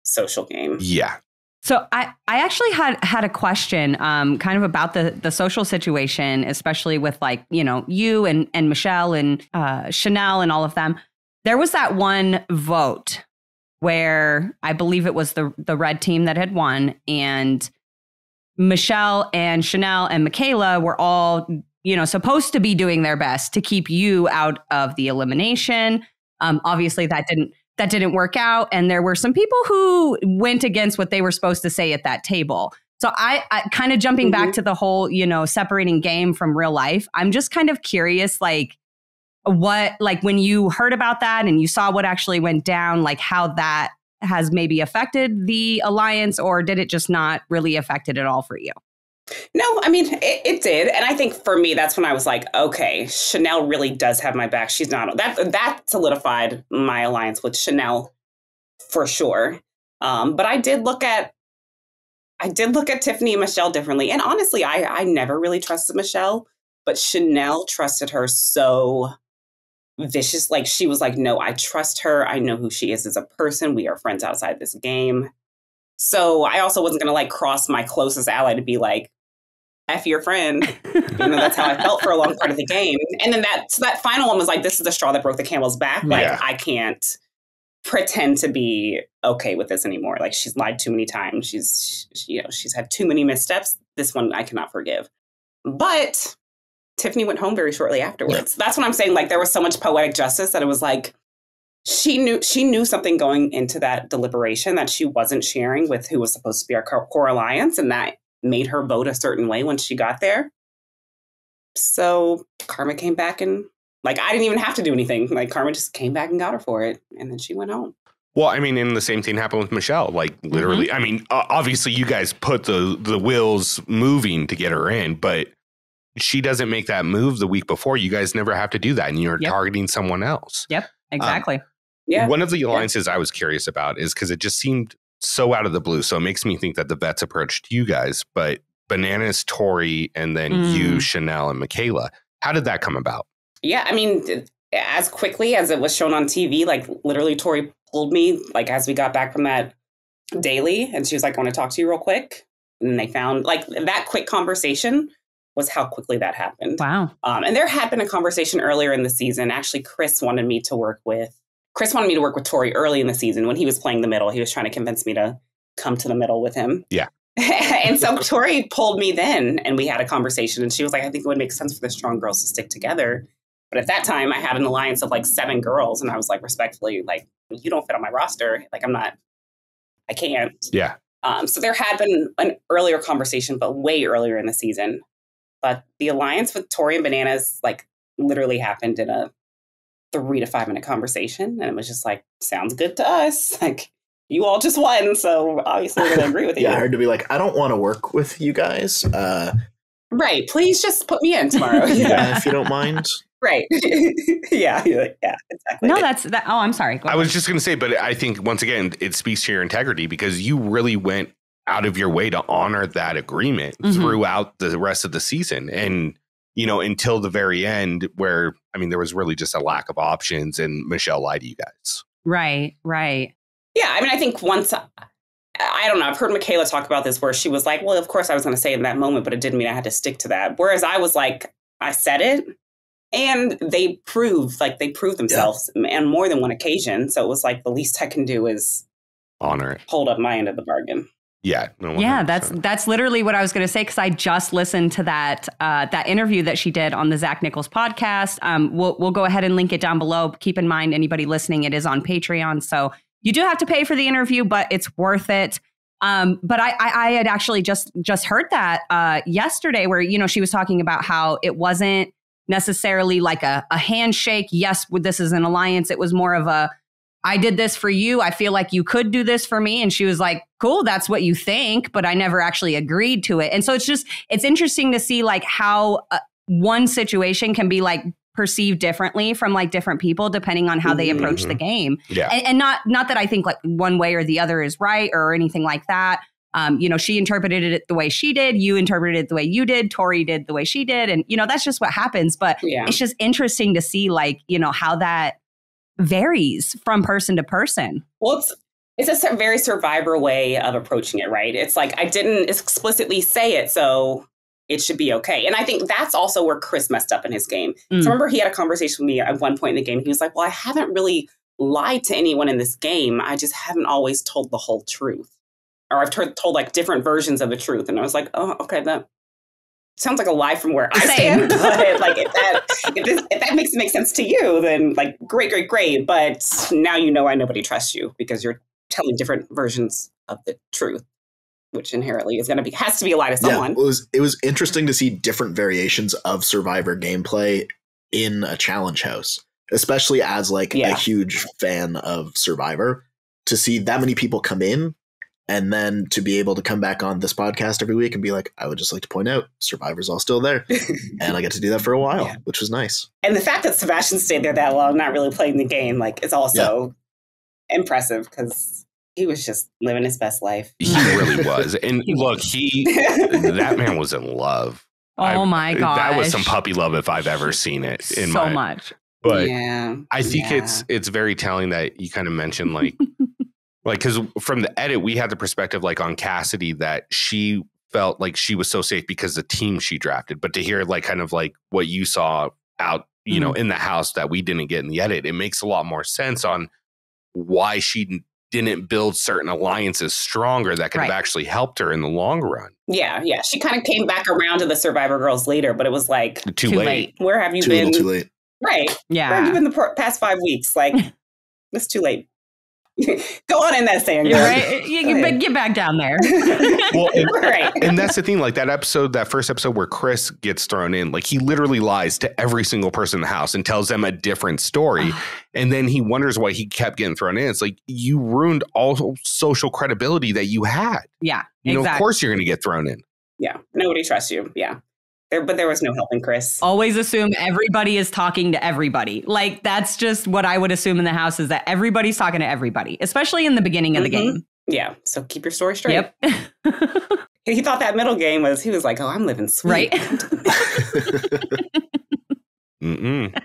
social game. Yeah. So I actually had a question kind of about the social situation, especially with like, you know, you and Michele and Chanelle and all of them. There was that one vote where I believe it was the red team that had won, and Michele and Chanelle and Michaela were all, you know, supposed to be doing their best to keep you out of the elimination. Obviously that didn't work out. And there were some people who went against what they were supposed to say at that table. So I kind of jumping back to the whole, you know, separating game from real life. I'm just kind of curious, like when you heard about that and you saw what actually went down, like how that has maybe affected the alliance, or did it just not really affect it at all for you? No, I mean, it did. And I think for me, that's when I was like, okay, Chanelle really does have my back. She's not, that solidified my alliance with Chanelle for sure. But I did look at Tiffany and Michele differently. And honestly, I never really trusted Michele, but Chanelle trusted her so vicious. Like she was like, no, I trust her. I know who she is as a person. We are friends outside this game. So I also wasn't going to like cross my closest ally to be like, F your friend. You know, that's how I felt for a long part of the game. And then that final one was like, this is the straw that broke the camel's back. Like I can't pretend to be okay with this anymore. Like she's lied too many times. She's had too many missteps. This one I cannot forgive. But Tiffany went home very shortly afterwards. That's when I'm saying like there was so much poetic justice that it was like, she knew something going into that deliberation that she wasn't sharing with who was supposed to be our core alliance, and that made her vote a certain way when she got there. So Karma came back and like, I didn't even have to do anything. Like Karma just came back and got her for it. And then she went home. Well, I mean, and the same thing happened with Michele. Like literally, I mean, obviously you guys put the wheels moving to get her in, but she doesn't make that move the week before. You guys never have to do that. And you're targeting someone else. Yep, exactly. One of the alliances I was curious about is because it just seemed so out of the blue. So it makes me think that the vets approached you guys, but Bananas, Tori, and then you, Chanelle, and Michaela. How did that come about? Yeah, I mean, as quickly as it was shown on TV, like literally Tori pulled me like as we got back from that daily. And she was like, I want to talk to you real quick. And then they found like that quick conversation was how quickly that happened. Wow. And there had been a conversation earlier in the season. Actually, Chris wanted me to work with Tori early in the season when he was playing the middle. He was trying to convince me to come to the middle with him. Yeah. And so Tori pulled me then and we had a conversation and she was like, I think it would make sense for the strong girls to stick together. But at that time I had an alliance of like 7 girls and I was like, respectfully, like, you don't fit on my roster. Like, I can't. Yeah. So there had been an earlier conversation, but way earlier in the season. But the alliance with Tori and Bananas, like literally happened in a 3 to 5 minute conversation. And it was just like, sounds good to us. Like, you all just won, so obviously we're going to agree with you. Yeah, hard to be like, I don't want to work with you guys. Right. Please just put me in tomorrow. Yeah, if you don't mind. Right. Yeah, exactly. No, that's that. Oh, I'm sorry. I was just going to say, but I think once again, it speaks to your integrity because you really went out of your way to honor that agreement throughout the rest of the season. And, you know, until the very end where, I mean, there was really just a lack of options and Michele lied to you guys. Right. Yeah, I mean, I think once, I don't know, I've heard Michaela talk about this where she was like, well, of course I was going to say it in that moment, but it didn't mean I had to stick to that. Whereas I was like, I said it and they proved themselves on more than one occasion. So it was like, the least I can do is honor it, hold up my end of the bargain. Yeah. No, yeah, that's literally what I was going to say because I just listened to that interview that she did on the Zach Nichols podcast. We'll go ahead and link it down below. Keep in mind, anybody listening, it is on Patreon. So you do have to pay for the interview, but it's worth it. But I had actually just heard that yesterday where, you know, she was talking about how it wasn't necessarily like a handshake. Yes, this is an alliance. It was more of a, I did this for you. I feel like you could do this for me. And she was like, cool, that's what you think. But I never actually agreed to it. And so it's interesting to see like how one situation can be like perceived differently from like different people depending on how they approach the game. Yeah. And not that I think like one way or the other is right or anything like that. You know, she interpreted it the way she did. You interpreted it the way you did. Tori did the way she did. And, you know, that's just what happens. But it's just interesting to see like, you know, how that varies from person to person. Well, it's a very Survivor way of approaching it, right? It's like, I didn't explicitly say it, so it should be okay. And I think that's also where Chris messed up in his game. So remember, he had a conversation with me at one point in the game. He was like, well, I haven't really lied to anyone in this game. I just haven't always told the whole truth. Or I've told like different versions of the truth. And I was like, oh, okay, that sounds like a lie from where I stand. But like, if that makes it make sense to you, then like, great. But now you know nobody trusts you because you're telling different versions of the truth, which inherently has to be a lie to someone. Yeah, it was interesting to see different variations of Survivor gameplay in a challenge house, especially as like a huge fan of Survivor, to see that many people come in. And then to be able to come back on this podcast every week and be like, I would just like to point out Survivor's all still there. And I get to do that for a while, which was nice. And the fact that Sebastian stayed there that long, not really playing the game, like, is also impressive because he was just living his best life. He really was. And look, that man was in love. Oh my gosh. That was some puppy love if I've ever seen it. So much. But I think it's very telling that you kind of mentioned like, because from the edit, we had the perspective like on Cassidy that she felt like she was so safe because the team she drafted. But to hear like kind of like what you saw out, you know, in the house that we didn't get in the edit, it makes a lot more sense on why she didn't build certain alliances stronger that could have actually helped her in the long run. Yeah. She kind of came back around to the Survivor girls later, but it was like too late. Where have you been? Too late. Right. Yeah. Where have you been the past 5 weeks? Like, it's too late. Go on in that sand. Right? Get back down there. Well, Right. and that's the thing, like that first episode where Chris gets thrown in, like he literally lies to every single person in the house and tells them a different story. And then he wonders why he kept getting thrown in. It's like you ruined all social credibility that you had. Yeah, You know, exactly. of course you're going to get thrown in. Yeah. Nobody trusts you. Yeah. But there was no helping Chris. Always assume everybody is talking to everybody. Like, that's just what I would assume in the house, is that everybody's talking to everybody, especially in the beginning of the game. Yeah. So keep your story straight. Yep. He thought that middle game was, he was like, oh, I'm living sweet. Right. Mm-mm.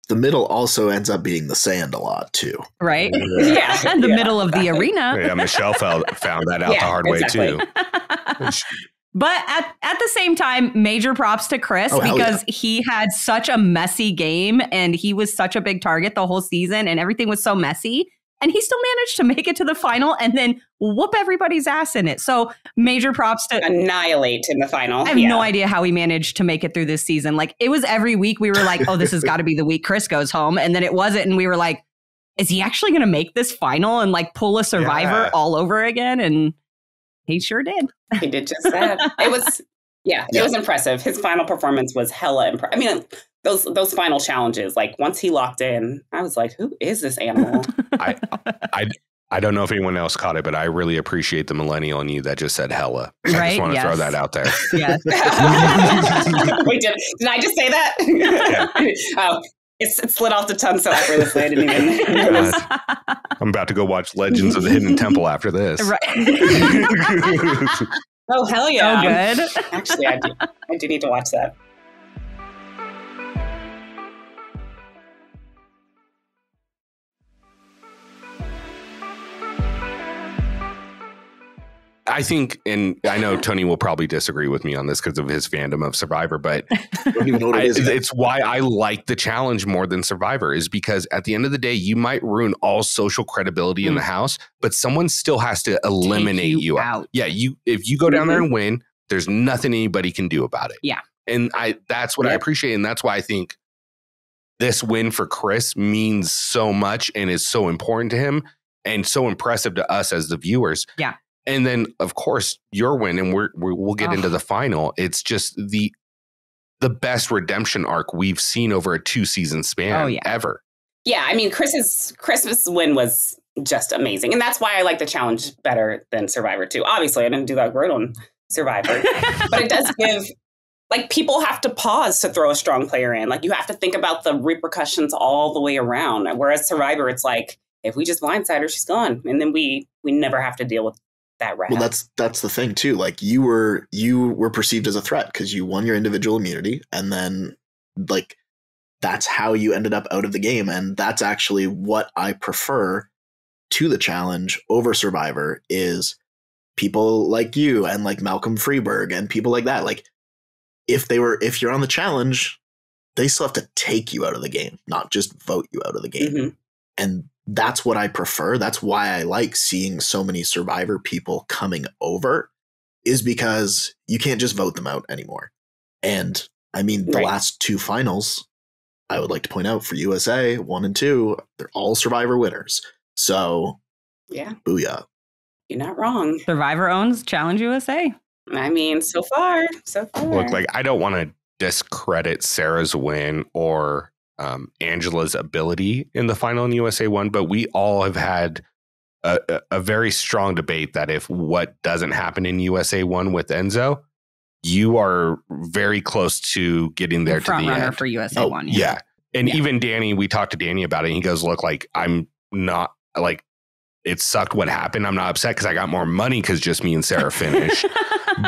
The middle also ends up being the sand a lot too. Right. Yeah. In the middle of the arena. Yeah, Michelle found that out the hard way too. But at the same time, major props to Chris, because he had such a messy game and he was such a big target the whole season and everything was so messy. And he still managed to make it to the final and then whoop everybody's ass in it. So major props to annihilate in the final. I have no idea how he managed to make it through this season. Like, it was every week we were like, oh, this has got to be the week Chris goes home. And then it wasn't. And we were like, is he actually going to make this final and like pull a Survivor all over again? And he sure did. He did just that. It was impressive. His final performance was hella impressive. I mean, those final challenges, like once he locked in, I was like, who is this animal? I don't know if anyone else caught it, but I really appreciate the millennial in you that just said hella. I just want to throw that out there. Yes. Wait, did I just say that? Yeah. It slid off the tongue so effortlessly. I didn't even notice. I'm about to go watch Legends of the Hidden Temple after this. Right. Oh, hell yeah. So good. Actually, I do need to watch that. I think, and I know Tony will probably disagree with me on this because of his fandom of Survivor, but it's why I like the challenge more than Survivor, is because at the end of the day, you might ruin all social credibility in the house, but someone still has to eliminate you out. Yeah, if you go down there and win, there's nothing anybody can do about it. Yeah. And that's what I appreciate. And that's why I think this win for Chris means so much and is so important to him and so impressive to us as the viewers. Yeah. And then, of course, your win, and we'll get into the final. It's just the best redemption arc we've seen over a 2-season span ever. Yeah, I mean, Chris's win was just amazing. And that's why I like the challenge better than Survivor 2. Obviously, I didn't do that great on Survivor. But it does give, like, people have to pause to throw a strong player in. Like, you have to think about the repercussions all the way around. Whereas Survivor, it's like, if we just blindside her, she's gone. And then we never have to deal with that rap. Well, that's the thing too. Like, you were perceived as a threat because you won your individual immunity, and then like that's how you ended up out of the game. And that's actually what I prefer to the challenge over Survivor, is people like you and like Malcolm Freeberg and people like that. Like, if you're on the challenge, they still have to take you out of the game, not just vote you out of the game. Mm-hmm. And that's what I prefer. That's why I like seeing so many Survivor people coming over, is because you can't just vote them out anymore. And I mean, the last 2 finals, I would like to point out for USA 1 and 2, they're all Survivor winners. So yeah, booyah. You're not wrong. Survivor owns Challenge USA. I mean, so far. Look, like, I don't want to discredit Sarah's win or Angela's ability in the final in USA 1, but we all have had a very strong debate that if what doesn't happen in USA 1 with Enzo, you are very close to getting there to the end. For USA 1. Yeah. And even Danny, we talked to Danny about it, and he goes, look, like, I'm not, like, it sucked what happened. I'm not upset because I got more money because just me and Sarah finished.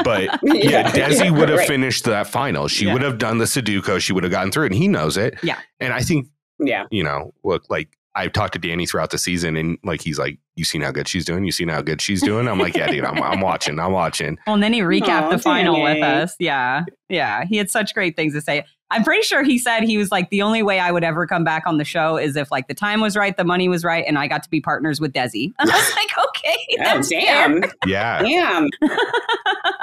But Desi would have finished that final. She would have done the Sudoku. She would have gotten through it, and he knows it. Yeah. And I think, you know, look, like, I've talked to Danny throughout the season, and like, he's like, you seen how good she's doing? You seen how good she's doing? I'm like, yeah, dude, I'm watching. Well, and then he recapped the final with us. Yeah. Yeah. He had such great things to say. I'm pretty sure he said, he was like, the only way I would ever come back on the show is if like the time was right, the money was right, and I got to be partners with Desi. I was like, okay. Oh, damn. Yeah. Damn.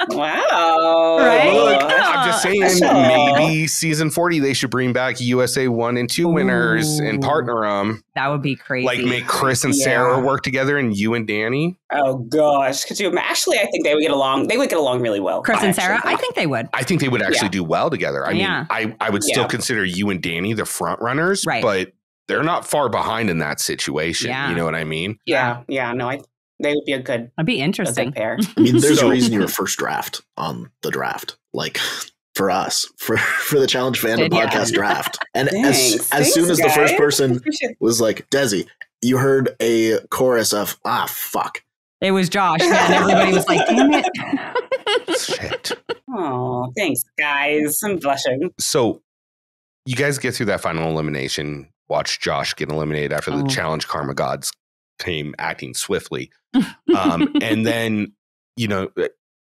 Wow. Right? Look, I'm just saying, maybe season 40, they should bring back USA 1 and 2 winners and partner them. That would be crazy. Like make Chris and Sarah work together and you and Danny. Oh, gosh. Could you actually, I think they would get along. They would get along really well. Chris and Sarah? I think they would. I think they would actually do well together. I mean, Yeah. I would still consider you and Danny the front runners, but they're not far behind in that situation. Yeah. You know what I mean? Yeah. Yeah. No, they would be a good interesting pair. I mean, there's a reason you're first draft on the draft. Like for us, for the Challenge Fandom Podcast draft. And as soon as the first person was like, Desi, you heard a chorus of, fuck. It was Josh. Yeah, and everybody was like, damn it. Shit. Oh, thanks, guys. I'm blushing. So you guys get through that final elimination. Watch Josh get eliminated after the Challenge Karma Gods came acting swiftly. And then, you know,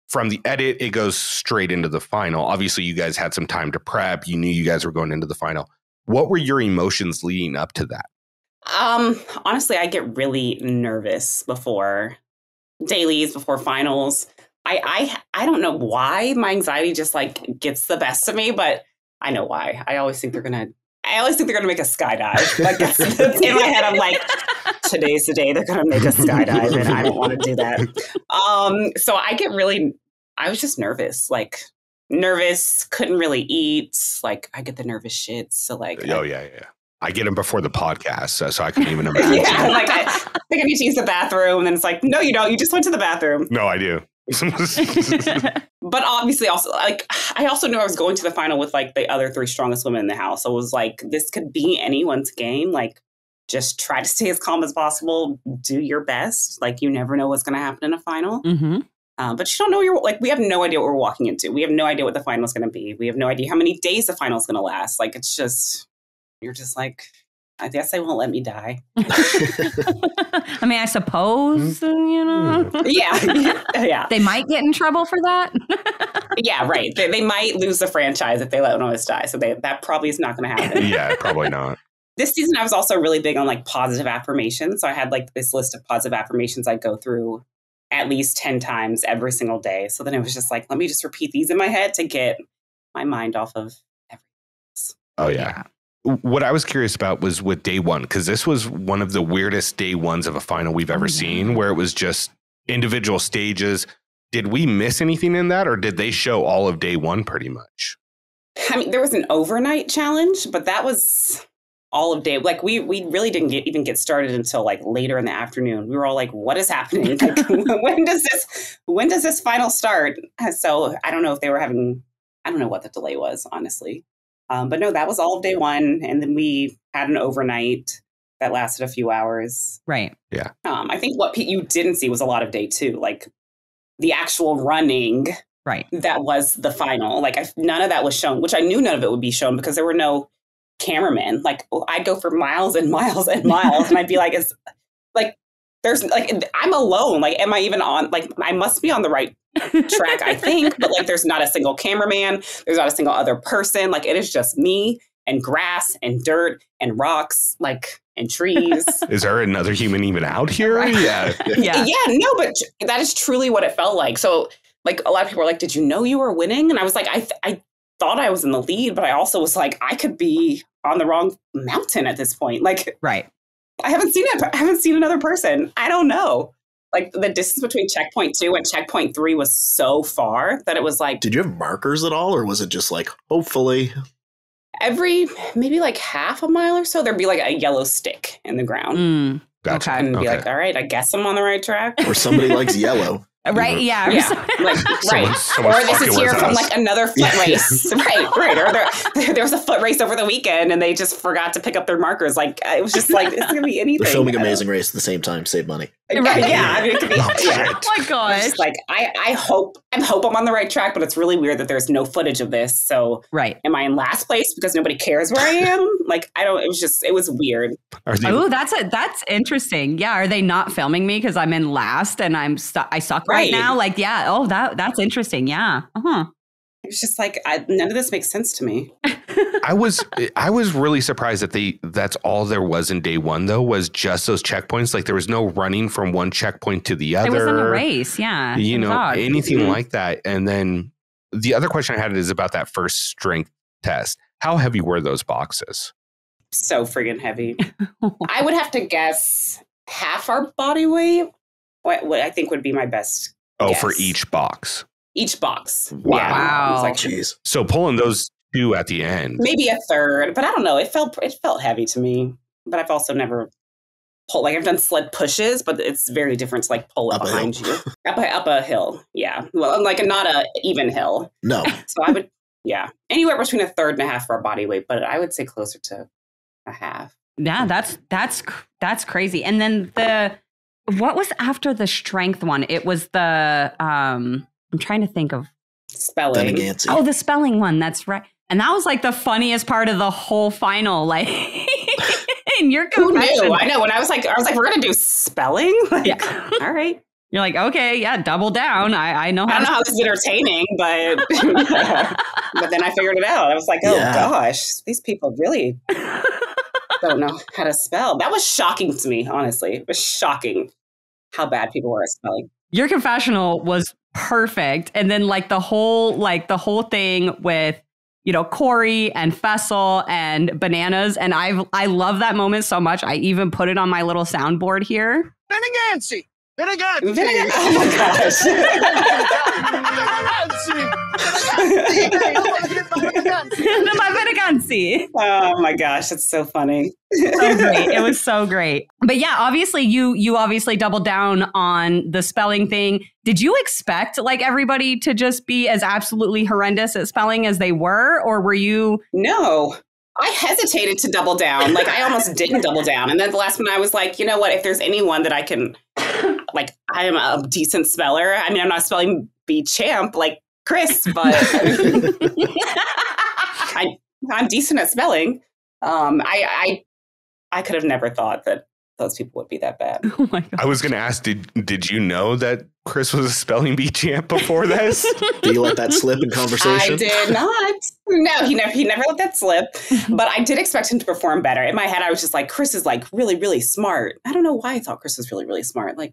from the edit, it goes straight into the final. Obviously, you guys had some time to prep. You knew you guys were going into the final. What were your emotions leading up to that? Honestly, I get really nervous before dailies, before finals. I don't know why my anxiety just like gets the best of me, but I know why. I always think they're gonna make a skydive. Like that's in my head. I'm like, today's the day they're gonna make a skydive, and I don't want to do that. So I was just nervous. Like nervous, couldn't really eat. Like I get the nervous shits. So like, I get them before the podcast, so I couldn't even imagine. Like I think I need to use the bathroom, and then it's like, no, you don't. You just went to the bathroom. No, I do. But obviously also like I also knew I was going to the final with like the other 3 strongest women in the house. So it was like, this could be anyone's game. Like just try to stay as calm as possible. Do your best. Like you never know what's going to happen in a final. Mm-hmm. But you don't know we have no idea what we're walking into. We have no idea what the final is going to be. We have no idea how many days the final is going to last. Like it's just, you're just like, I guess they won't let me die. I mean, I suppose, you know. Yeah. They might get in trouble for that. Yeah, right. They might lose the franchise if they let one of us die. So that probably is not going to happen. Yeah, probably not. This season, I was also really big on like positive affirmations. So I had like this list of positive affirmations I'd go through at least 10 times every single day. So then it was just like, let me just repeat these in my head to get my mind off of everything else. Oh, yeah. What I was curious about was with day one, because this was one of the weirdest day ones of a final we've ever seen, where it was just individual stages. Did we miss anything in that, or did they show all of day one pretty much? I mean, there was an overnight challenge, but that was all of day. Like we really didn't even get started until like later in the afternoon. We were all like, what is happening? Like, when does this final start? So I don't know if they were having, I don't know what the delay was, honestly. But no, that was all of day one. And then we had an overnight that lasted a few hours. Right. Yeah. I think what you didn't see was a lot of day 2, like the actual running. Right. That was the final. Like none of that was shown, which I knew none of it would be shown because there were no cameramen. Like I'd go for miles and miles and miles. And I'd be like, it's like, there's like, I'm alone. Like, am I even on, like, I must be on the right track, I think, but like there's not a single cameraman, there's not a single other person, like it is just me and grass and dirt and rocks, like, and trees. Is there another human even out here? Yeah, no, but that is truly what it felt like. So like a lot of people were like, did you know you were winning? And I was like, I thought I was in the lead, but I also was like, I could be on the wrong mountain at this point. Like, right, I haven't seen it. I haven't seen another person. I don't know. Like the distance between checkpoint 2 and checkpoint 3 was so far that it was like. Did you have markers at all, or was it just like, hopefully? Maybe like half a mile or so, there'd be like a yellow stick in the ground. Gotcha. And be like, all right, I guess I'm on the right track. Or somebody likes yellow. Right, yeah. Like, right. Or this is here from like another foot race. Right. Or there was a foot race over the weekend and they just forgot to pick up their markers. Like, it was just like, it's going to be anything. They're filming Amazing Race at the same time, save money. Right, yeah. I mean, it could be. Oh my gosh. Like, I hope I'm on the right track, but it's really weird that there's no footage of this. So, am I in last place because nobody cares where I am? Like, it was weird. Oh, that's interesting. Yeah. Are they not filming me because I'm in last and I suck right now? Like, yeah. Oh, that's interesting. Yeah. It's just like, none of this makes sense to me. I was really surprised that that's all there was in day one, though, was just those checkpoints. Like there was no running from one checkpoint to the other. It wasn't a race. Yeah. You know, anything like that. And then the other question I had is about that first strength test. How heavy were those boxes? So friggin' heavy. I would have to guess half our body weight. What I think would be my best guess. For each box. Each box. Wow. Yeah. Wow. Like, Jeez. So pulling those two at the end. Maybe a third, but I don't know. It felt heavy to me. But I've also never pulled, like I've done sled pushes, but it's very different to like pull it behind you. Up a hill. Yeah. Well, like not a even hill. No. So I would, yeah. Anywhere between a third and a half of our body weight, but I would say closer to a half. Yeah, that's crazy. And then what was after the strength one? It was the I'm trying to think of spelling. Oh, the spelling one. That's right. And that was like the funniest part of the whole final. Like, in your confession. Who knew? I know. When I was like, we're gonna do spelling. Like, yeah. All right. You're like, okay, yeah, double down. I know. I don't know how this is entertaining, but but then I figured it out. I was like, oh gosh, these people really don't know how to spell. That was shocking to me, honestly. It was shocking how bad people were at spelling. Your confessional was perfect. And then like the whole thing with, you know, Corey and Fessel and Bananas. And I love that moment so much. I even put it on my little soundboard here. Benegancy. Oh my gosh. Oh my gosh, it's so funny. So great. It was so great. But yeah, obviously you obviously doubled down on the spelling thing. Did you expect like everybody to just be as absolutely horrendous at spelling as they were? Or were you? No. I hesitated to double down. Like I almost didn't double down. And then the last one I was like, you know what, if there's anyone that I can, like, I am a decent speller. I mean, I'm not a spelling bee champ like Chris, but I'm decent at spelling. I could have never thought that those people would be that bad. Oh my God. I was going to ask, did you know that Chris was a spelling bee champ before this? Did you let that slip in conversation? I did not. No, he never let that slip. But I did expect him to perform better. In my head, I was just like, Chris is like really, really smart. I don't know why I thought Chris was really, really smart. Like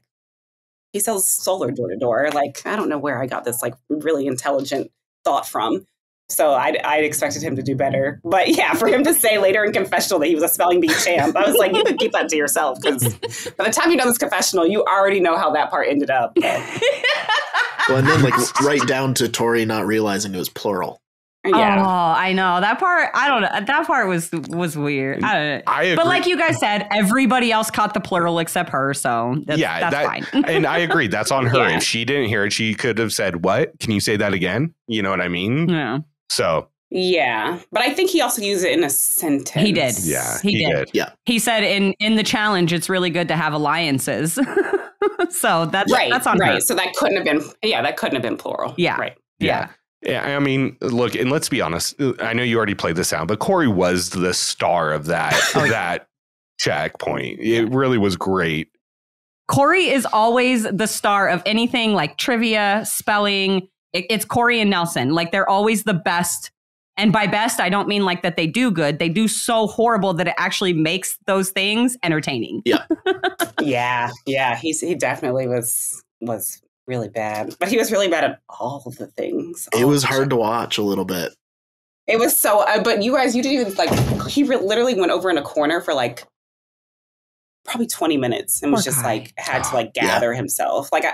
he sells solar door to door. Like I don't know where I got this like really intelligent thought from. So I expected him to do better. But yeah, for him to say later in confessional that he was a spelling bee champ, I was like, you could keep that to yourself. Because by the time you know this confessional, you already know how that part ended up. Well, and then like right down to Tori not realizing it was plural. Yeah. Oh, I know. That part, I don't know. That part was weird. I agree. But like you guys said, everybody else caught the plural except her. So that's fine. And I agree. That's on her. Yeah. If she didn't hear it, she could have said, what? Can you say that again? You know what I mean? Yeah. So. Yeah. But I think he also used it in a sentence. He did. Yeah. He did. Yeah. He said in the challenge, it's really good to have alliances. So that's on her. So that couldn't have been plural. Yeah. Right. Yeah. Yeah, I mean, look, and let's be honest. I know you already played this out, but Corey was the star of that checkpoint. It really was great. Corey is always the star of anything like trivia, spelling. It's Corey and Nelson. Like they're always the best. And by best, I don't mean like that they do good. They do so horrible that it actually makes those things entertaining. Yeah. Yeah. He definitely was really bad, but he was really bad at all of the things. It was hard to watch a little bit. It was so, but you guys, you didn't even like, he literally went over in a corner for like probably 20 minutes and was just like, had to like gather himself. Like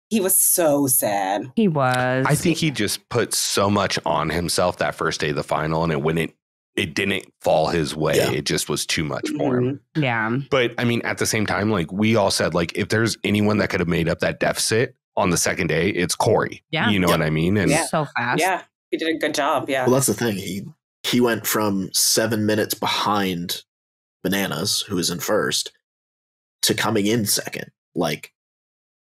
he was so sad. He was. I think he just put so much on himself that first day of the final, and when it didn't fall his way. Yeah. It just was too much for him. Yeah. But I mean, at the same time, like we all said, like if there's anyone that could have made up that deficit on the second day, it's Corey. Yeah. You know what I mean? And so fast. Yeah. He did a good job. Yeah. Well, that's the thing. He went from 7 minutes behind Bananas, who was in first, to coming in second. Like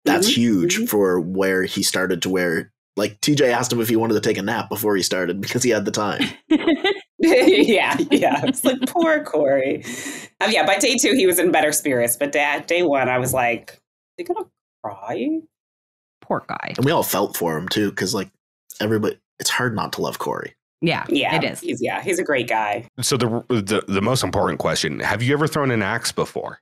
that's huge for where he started to where, like TJ asked him if he wanted to take a nap before he started because he had the time. Yeah. It's like poor Corey. By day 2 he was in better spirits, but day 1 I was like, "Are you gonna cry?" Poor guy. And we all felt for him too, because like everybody, it's hard not to love Corey. Yeah, Yeah, it is. He's a great guy. So the most important question, have you ever thrown an axe before?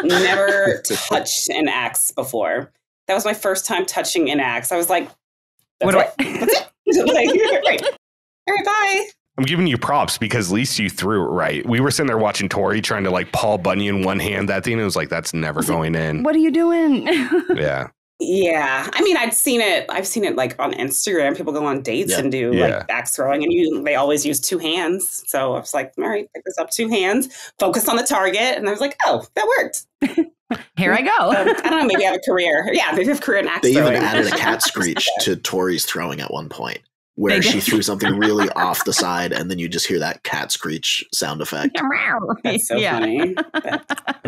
Never touched an axe before. That was my first time touching an axe. I was like, that's it. Like, right. All right, bye. I'm giving you props because at least you threw it right. We were sitting there watching Tori trying to like Paul Bunyan one hand that thing. And it was like, that's never going in. What are you doing? Yeah. Yeah. I mean, I've seen it like on Instagram. People go on dates and do like axe throwing, and they always use two hands. So I was like, all right, pick this up, two hands, focus on the target. And I was like, oh, that worked. Here I go. I don't know. Maybe I have a career. Yeah, maybe I have a career in axe throwing. They even added a cat screech to Tori's throwing at one point, where she threw something really off the side, and then you just hear that cat screech sound effect. That's so funny.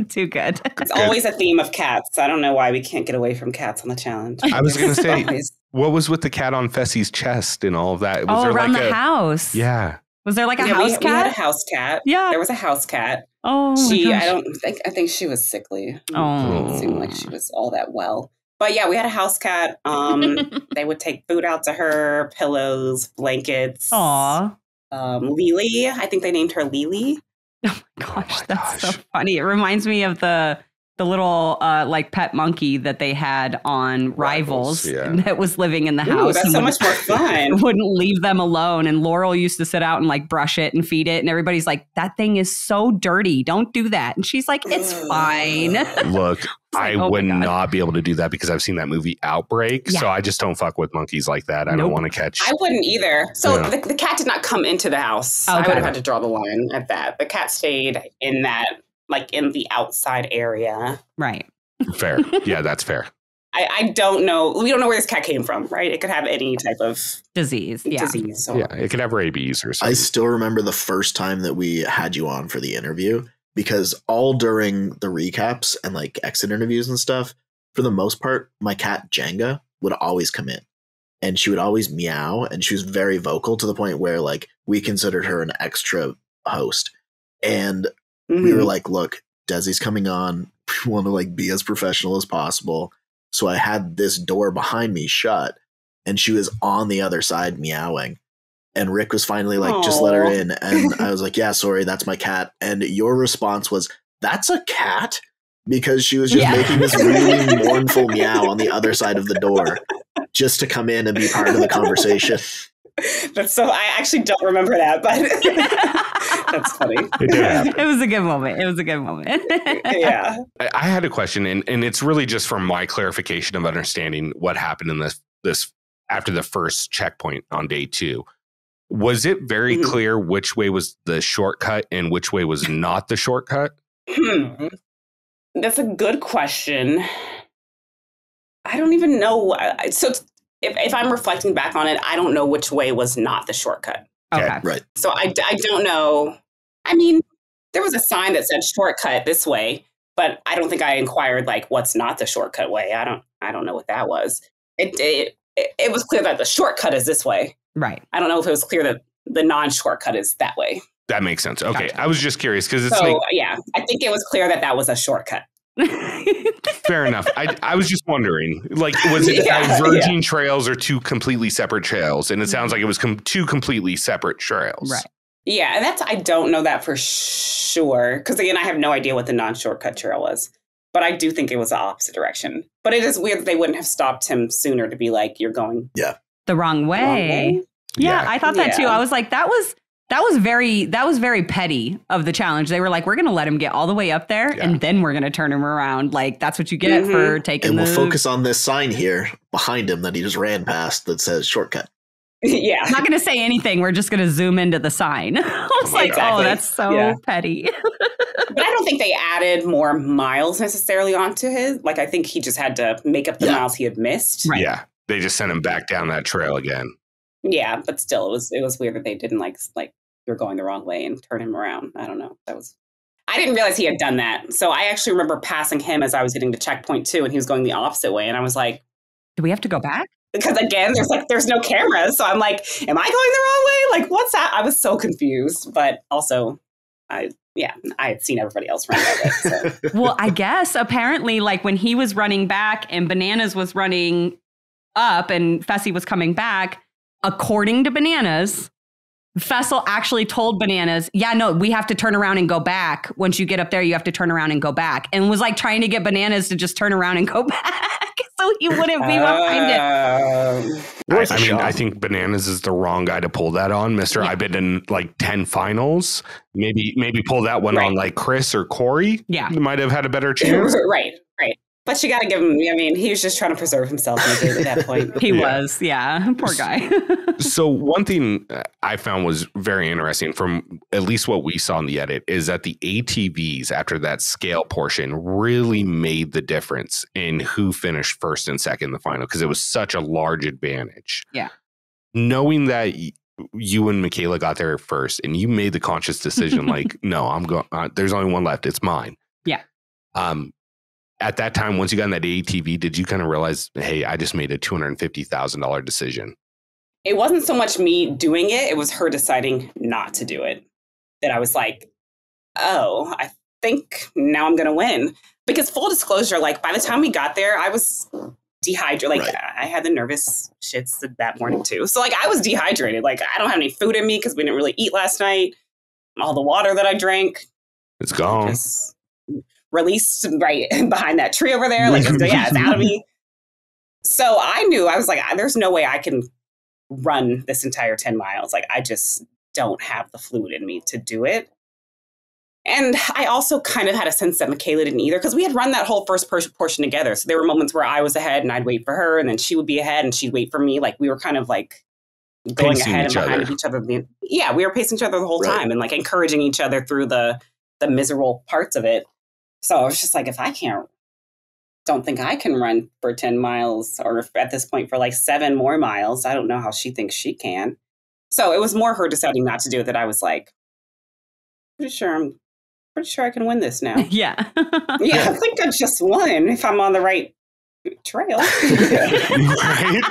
Too good. It's always a theme of cats. I don't know why we can't get away from cats on the challenge. I was going to say, what was with the cat on Fessie's chest and all of that? Was there around like the house. Yeah. Was there like a house cat? We had a house cat. Yeah. There was a house cat. Oh, I think she was sickly. Oh. It didn't seem like she was all that well. But yeah, we had a house cat. They would take food out to her, pillows, blankets. Aw. Lily, I think they named her Lily. Oh my gosh, that's so funny. It reminds me of the little like pet monkey that they had on Rivals that was living in the house. That's so much more fun. Wouldn't leave them alone. And Laurel used to sit out and like brush it and feed it. And everybody's like, that thing is so dirty. Don't do that. And she's like, it's fine. Look, I would not be able to do that because I've seen that movie Outbreak. Yeah. So I just don't fuck with monkeys like that. I don't want to catch. I wouldn't either. So the cat did not come into the house. Okay. I would have had to draw the line at that. The cat stayed in that, like in the outside area. Right. Fair. Yeah, that's fair. I don't know. We don't know where this cat came from, right? It could have any type of disease. Yeah. So. Yeah, it could have rabies or something. I still remember the first time that we had you on for the interview, because all during the recaps and like exit interviews and stuff, for the most part, my cat Jenga would always come in and she would always meow, and she was very vocal to the point where like we considered her an extra host. And we were like, look, Desi's coming on. We want to like be as professional as possible. So I had this door behind me shut, and she was on the other side meowing. And Rick was finally like, just let her in. And I was like, yeah, sorry, that's my cat. And your response was, that's a cat? Because she was just making this really mournful meow on the other side of the door just to come in and be part of the conversation. That's so, I actually don't remember that, but that's funny. It was a good moment. Yeah. I had a question, and it's really just from my clarification of understanding what happened in this after the first checkpoint on day 2. Was it very clear which way was the shortcut and which way was not the shortcut? That's a good question. I don't even know. So if I'm reflecting back on it, I don't know which way was not the shortcut. Okay. Right. So I don't know. I mean, there was a sign that said shortcut this way, but I don't think I inquired like what's not the shortcut way. I don't know what that was. It was clear that the shortcut is this way. Right. I don't know if it was clear that the non-shortcut is that way. That makes sense. Okay. Gotcha. I was just curious because it's I think it was clear that was a shortcut. Fair enough. I was just wondering, like, was it diverging trails or two completely separate trails? And it sounds like it was two completely separate trails. Right. Yeah. And I don't know that for sure. Because again, I have no idea what the non-shortcut trail was. But I do think it was the opposite direction. But it is weird that they wouldn't have stopped him sooner to be like, you're going the wrong way. Yeah, I thought that too. I was like, that was very petty of the challenge. They were like, we're going to let him get all the way up there and then we're going to turn him around. Like, that's what you get for taking and we'll focus on this sign here behind him that he just ran past that says shortcut. Yeah. I'm not going to say anything. We're just going to zoom into the sign. I was like, oh, that's so petty. But I don't think they added more miles necessarily onto his. Like, I think he just had to make up the miles he had missed. Right. Yeah. They just sent him back down that trail again. Yeah, but still, it was weird that they didn't like you're going the wrong way and turn him around. I don't know. I didn't realize he had done that. So I actually remember passing him as I was getting to checkpoint 2, and he was going the opposite way. And I was like, do we have to go back? Because again, there's no cameras. So I'm like, am I going the wrong way? Like, what's that? I was so confused. But also, I had seen everybody else run that way. So. Well, I guess apparently, like when he was running back and Bananas was running up and Fessy was coming back, according to Bananas, Fessel actually told Bananas, yeah, no, we have to turn around and go back. Once you get up there, you have to turn around and go back. And was like trying to get Bananas to just turn around and go back so he wouldn't be behind it. I think Bananas is the wrong guy to pull that on, Mister. Yeah. I've been in like 10 finals. Maybe pull that one on like Chris or Corey. Yeah. Might have had a better chance. Right. But you got to give him, I mean, he was just trying to preserve himself at that point. He was, yeah. Poor guy. So one thing I found was very interesting from at least what we saw in the edit is that the ATVs after that scale portion really made the difference in who finished first and second in the final because it was such a large advantage. Yeah. Knowing that you and Michaela got there first and you made the conscious decision like, no, I'm going, there's only one left. It's mine. Yeah. At that time, once you got in that ATV, did you kind of realize, hey, I just made a $250,000 decision? It wasn't so much me doing it. It was her deciding not to do it. That I was like, oh, I think now I'm going to win. Because full disclosure, like by the time we got there, I was dehydrated. Like I had the nervous shits that morning too. So like I was dehydrated. Like I don't have any food in me because we didn't really eat last night. All the water that I drank. It's gone. Just released right behind that tree over there. Like, it's out of me. So I knew, I was like, there's no way I can run this entire 10 miles. Like, I just don't have the fluid in me to do it. And I also kind of had a sense that Michaela didn't either, because we had run that whole first portion together. So there were moments where I was ahead and I'd wait for her, and then she would be ahead and she'd wait for me. Like, we were kind of like going ahead and behind each other. Yeah, we were pacing each other the whole time and like encouraging each other through the miserable parts of it. So I was just like, if I don't think I can run for 10 miles or at this point for like 7 more miles, I don't know how she thinks she can. So it was more her deciding not to do it that I was like, pretty sure I can win this now. Yeah. Yeah, I think I just won if I'm on the right trail. Right?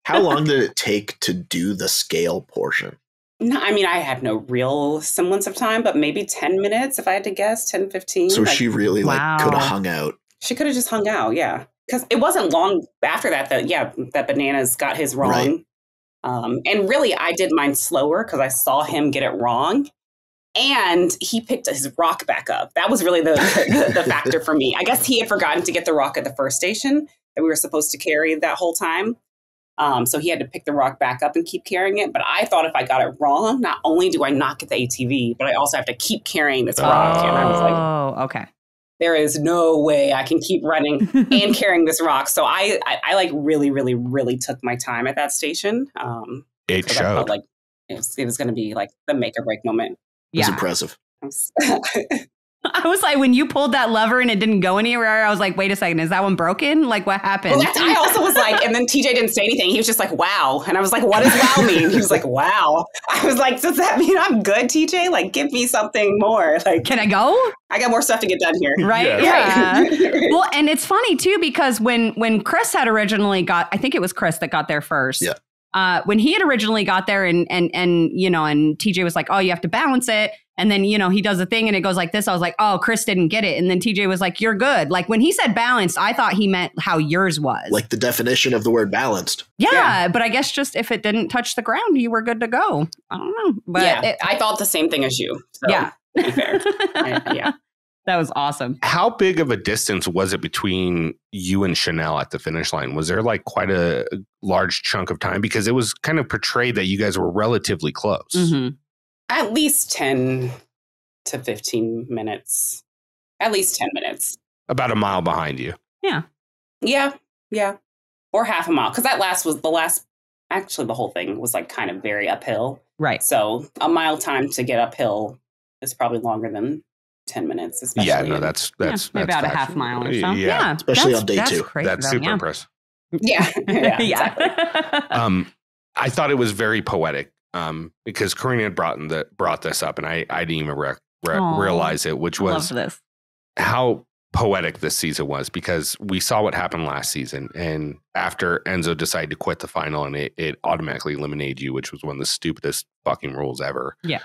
How long did it take to do the scale portion? No, I mean, I had no real semblance of time, but maybe 10 minutes, if I had to guess, 10, 15. So she really could have hung out. She could have just hung out, yeah. Because it wasn't long after that Bananas got his wrong. Right. And really, I did mine slower because I saw him get it wrong. And he picked his rock back up. That was really the factor for me. I guess he had forgotten to get the rock at the first station that we were supposed to carry that whole time. So he had to pick the rock back up and keep carrying it. But I thought if I got it wrong, not only do I not get the ATV, but I also have to keep carrying this rock. And I was like, oh, okay. There is no way I can keep running and carrying this rock. So I like really, really, really took my time at that station. It showed. I felt like it was going to be like the make or break moment. It was impressive. I was like, when you pulled that lever and it didn't go anywhere, I was like, wait a second, is that one broken? Like, what happened? Well, I also was like, and then TJ didn't say anything. He was just like, wow. And I was like, what does wow mean? He was like, wow. I was like, does that mean I'm good, TJ? Like, give me something more. Like, can I go? I got more stuff to get done here. Right? Yeah. Well, and it's funny, too, because when Chris had originally I think it was Chris that got there first. Yeah. When he had originally got there and TJ was like, oh, you have to balance it. And then, he does a thing and it goes like this. I was like, oh, Chris didn't get it. And then TJ was like, you're good. Like when he said balanced, I thought he meant how yours was. Like the definition of the word balanced. Yeah. But I guess just if it didn't touch the ground, you were good to go. I don't know. But I thought the same thing as you. So, yeah. To be fair. Yeah. That was awesome. How big of a distance was it between you and Chanelle at the finish line? Was there like quite a large chunk of time? Because it was kind of portrayed that you guys were relatively close. Mm-hmm. At least 10 to 15 minutes. At least 10 minutes. About a mile behind you. Yeah. Yeah. Yeah. Or half a mile. Because actually the whole thing was like kind of very uphill. Right. So a mile time to get uphill is probably longer than 10 minutes. Especially that's about a half mile or so. Yeah. Especially on day 2. Crazy, that's super impressive. Yeah. Exactly. I thought it was very poetic. Because Corrina had brought this up, and I didn't even realize it, which was how poetic this season was, because we saw what happened last season, and after Enzo decided to quit the final, and it automatically eliminated you, which was one of the stupidest fucking rules ever. Yeah.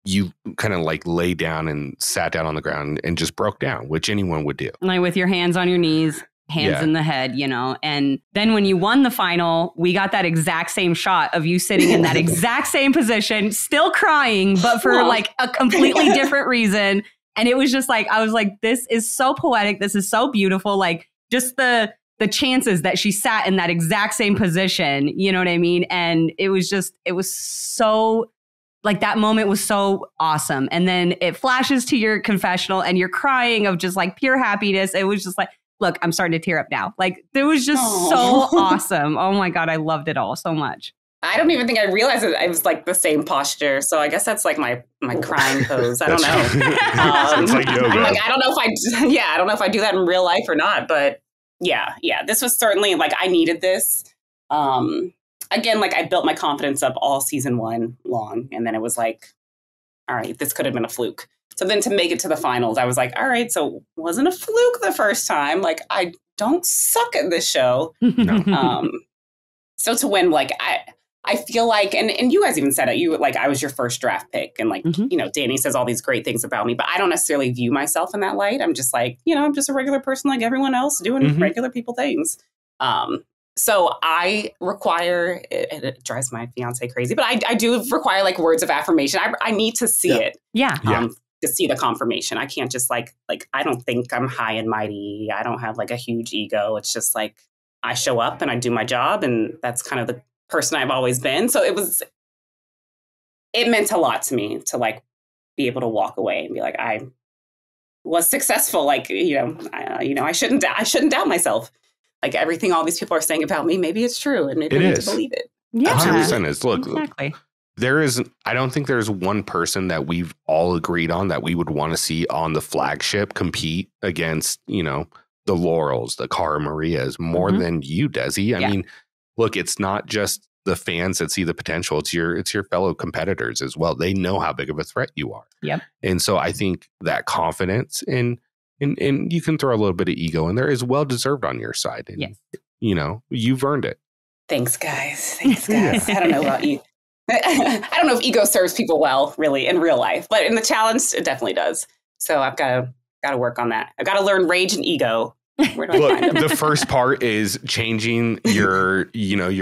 You kind of like lay down and sat down on the ground and just broke down, which anyone would do. Like with your hands on your knees. hands in the head, you know. And then when you won the final, we got that exact same shot of you sitting in that exact same position, still crying, but for like a completely different reason. And it was just like, I was like, this is so poetic. This is so beautiful. Like just the chances that she sat in that exact same position, you know what I mean? And it was so like that moment was so awesome. And then it flashes to your confessional and you're crying of just like pure happiness. It was just like, look, I'm starting to tear up now. Like it was just so awesome. Oh my God. I loved it all so much. I don't even think I realized it was like the same posture. So I guess that's like my crying pose. I don't know. It's like yoga. Like, I don't know if I do that in real life or not, but yeah. This was certainly like, I needed this. Again, like I built my confidence up all season 1 long. And then it was like, all right, this could have been a fluke. So then to make it to the finals, I was like, all right, so wasn't a fluke the first time. Like I don't suck at this show. No. So to win, like I feel like, and you guys even said it, you like, I was your first draft pick. And like, you know, Danny says all these great things about me, but I don't necessarily view myself in that light. I'm just like, you know, I'm just a regular person like everyone else doing regular people things. So I require, it drives my fiance crazy, but I do require like words of affirmation. I need to see it. Yeah. To see the confirmation. I can't just like, I don't think I'm high and mighty. I don't have like a huge ego. It's just like, I show up and I do my job, and that's kind of the person I've always been. So it meant a lot to me to like be able to walk away and be like, I was successful. Like, I shouldn't doubt myself. Like everything all these people are saying about me, maybe it's true, and maybe I need to believe it. Yeah, 100% is. Look, exactly. I don't think there's one person that we've all agreed on that we would want to see on the flagship compete against, you know, the Laurels, the Cara Marias, more than you, Desi. I mean, look, it's not just the fans that see the potential. It's your fellow competitors as well. They know how big of a threat you are. Yep. And so I think that confidence and you can throw a little bit of ego in there is well deserved on your side. And, you know, you've earned it. Thanks, guys. I don't know about you. I don't know if ego serves people well, really, in real life, but in the challenge, it definitely does. So I've got to work on that. I've got to learn rage and ego. Where do I find them? The first part is changing your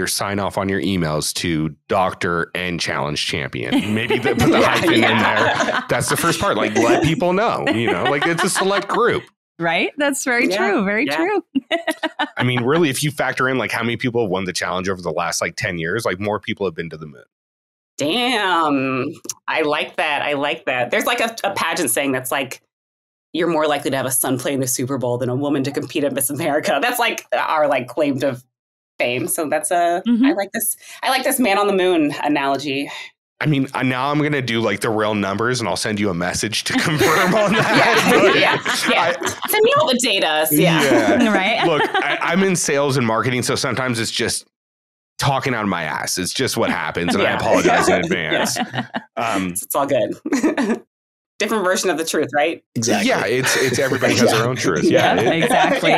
sign off on your emails to Doctor and Challenge Champion. Maybe put the hyphen in there. That's the first part. Like, let people know, you know, like it's a select group. Right. That's very true. Very true. I mean, really, if you factor in like how many people have won the challenge over the last like 10 years, like more people have been to the moon. Damn. I like that. There's like a pageant saying that's like, you're more likely to have a son play in the Super Bowl than a woman to compete at Miss America. That's like our like claim to fame. So that's I like this man on the moon analogy. I mean, now I'm going to do like the real numbers and I'll send you a message to confirm on that. Send me all the data. Right. Look, I'm in sales and marketing, so sometimes it's just talking out of my ass. It's just what happens, and I apologize in advance. It's all good. Different version of the truth, right? Exactly. Yeah, it's everybody has their own truth. Exactly.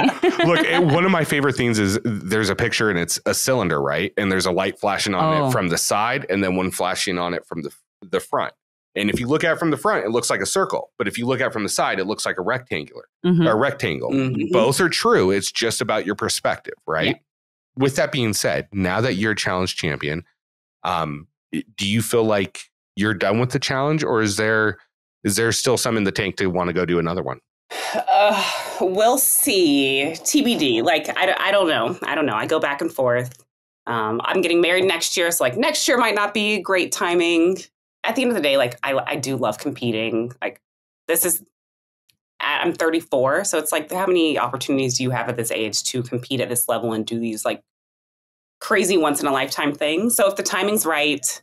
Look, one of my favorite things is there's a picture and it's a cylinder, right? And there's a light flashing on it from the side and then one flashing on it from the front. And if you look at it from the front, it looks like a circle. But if you look at it from the side, it looks like a rectangle. Both are true. It's just about your perspective, right? Yeah. With that being said, now that you're a challenge champion, do you feel like you're done with the challenge, or is there still some in the tank to want to go do another one? We'll see. TBD. Like, I don't know. I go back and forth. I'm getting married next year. So like next year might not be great timing. At the end of the day, like I do love competing. Like I'm 34. So it's like, how many opportunities do you have at this age to compete at this level and do these like crazy once in a lifetime things? So if the timing's right,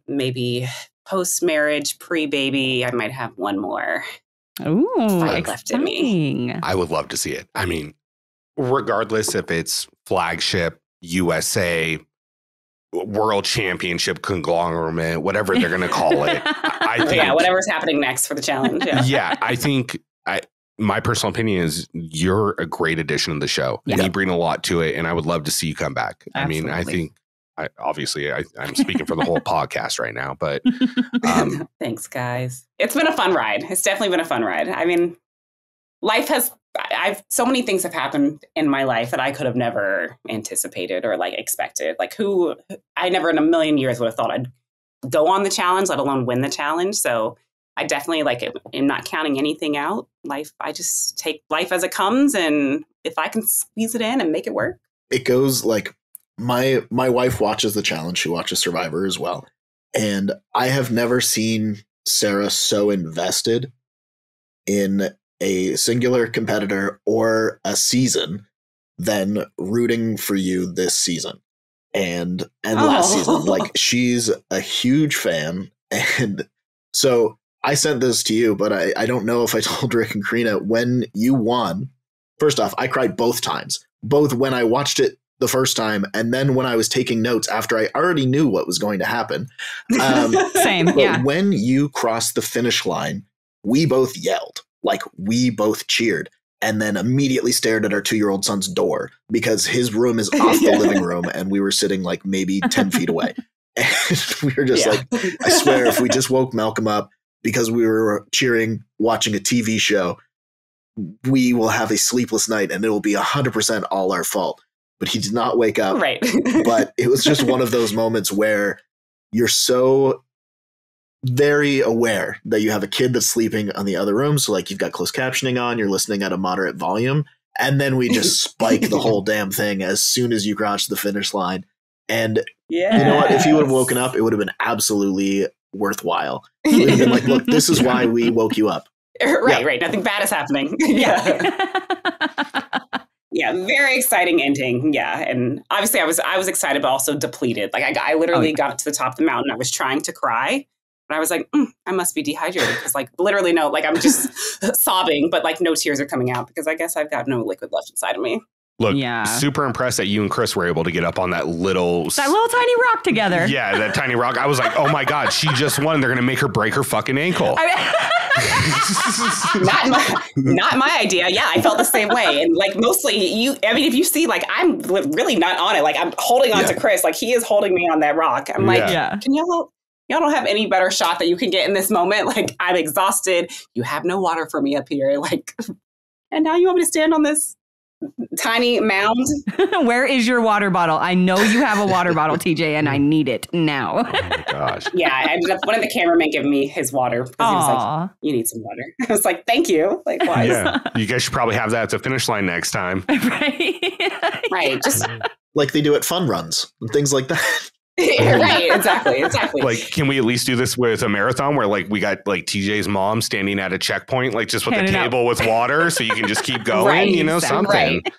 maybe post-marriage, pre-baby, I might have one more fight left in me. I would love to see it. I mean, regardless if it's flagship, USA, world championship conglomerate, whatever they're going to call it. I think, whatever's happening next for the challenge. I think my personal opinion is you're a great addition to the show. And you bring a lot to it, and I would love to see you come back. Absolutely. I mean, I'm speaking for the whole podcast right now, but thanks, guys. It's been a fun ride. It's definitely been a fun ride. I mean, life has, so many things have happened in my life that I could have never anticipated or like expected. Like I never in a million years would have thought I'd go on the challenge, let alone win the challenge. So I definitely am not counting anything out. I just take life as it comes. And if I can squeeze it in and make it work. It goes like my wife watches the challenge. She watches Survivor as well. And I have never seen Sarah so invested in a singular competitor or a season than rooting for you this season and last season. Like, she's a huge fan. And so I sent this to you, but I don't know if I told Rick and Corrina when you won. First off, I cried both times, both when I watched it the first time and then when I was taking notes after I already knew what was going to happen. Same, but yeah. When you crossed the finish line, we both yelled. Like, we both cheered and then immediately stared at our 2-year-old son's door because his room is off the living room and we were sitting like maybe 10 feet away. And we were just like, I swear, if we just woke Malcolm up because we were cheering, watching a TV show, we will have a sleepless night and it will be 100% all our fault. But he did not wake up. Right. But it was just one of those moments where you're so very aware that you have a kid that's sleeping on the other room. So like, you've got closed captioning on, you're listening at a moderate volume. And then we just spike the whole damn thing as soon as you cross the finish line. And you know what? If he would have woken up, it would have been absolutely worthwhile. It would have been like, look, this is why we woke you up. Right. Nothing bad is happening. Yeah, very exciting ending. Yeah, and obviously I was excited, but also depleted. Like I literally got to the top of the mountain. I was trying to cry, but I was like, I must be dehydrated because like literally no, like I'm just sobbing, but like no tears are coming out because I guess I've got no liquid left inside of me. Look, super impressed that you and Chris were able to get up on that little tiny rock together. Yeah, that tiny rock. I was like, oh my God, she just won. They're going to make her break her fucking ankle. Not my idea. Yeah, I felt the same way. And like mostly if you see, like I'm really not on it. Like I'm holding on to Chris. Like he is holding me on that rock. I'm like, can y'all don't have any better shot that you can get in this moment? Like I'm exhausted. You have no water for me up here. Like, and now you want me to stand on this tiny mound? Where is your water bottle? I know you have a water bottle, TJ, and I need it now. Oh my gosh. Yeah, I ended up one of the cameramen giving me his water because he was like, you need some water. I was like, thank you. Like, why? Yeah, you guys should probably have that at the finish line next time. Right. Just like they do at fun runs and things like that. Right, exactly. Like, can we at least do this with a marathon where like we got like TJ's mom standing at a checkpoint, like just with a table with water so you can just keep going, right, something. Right.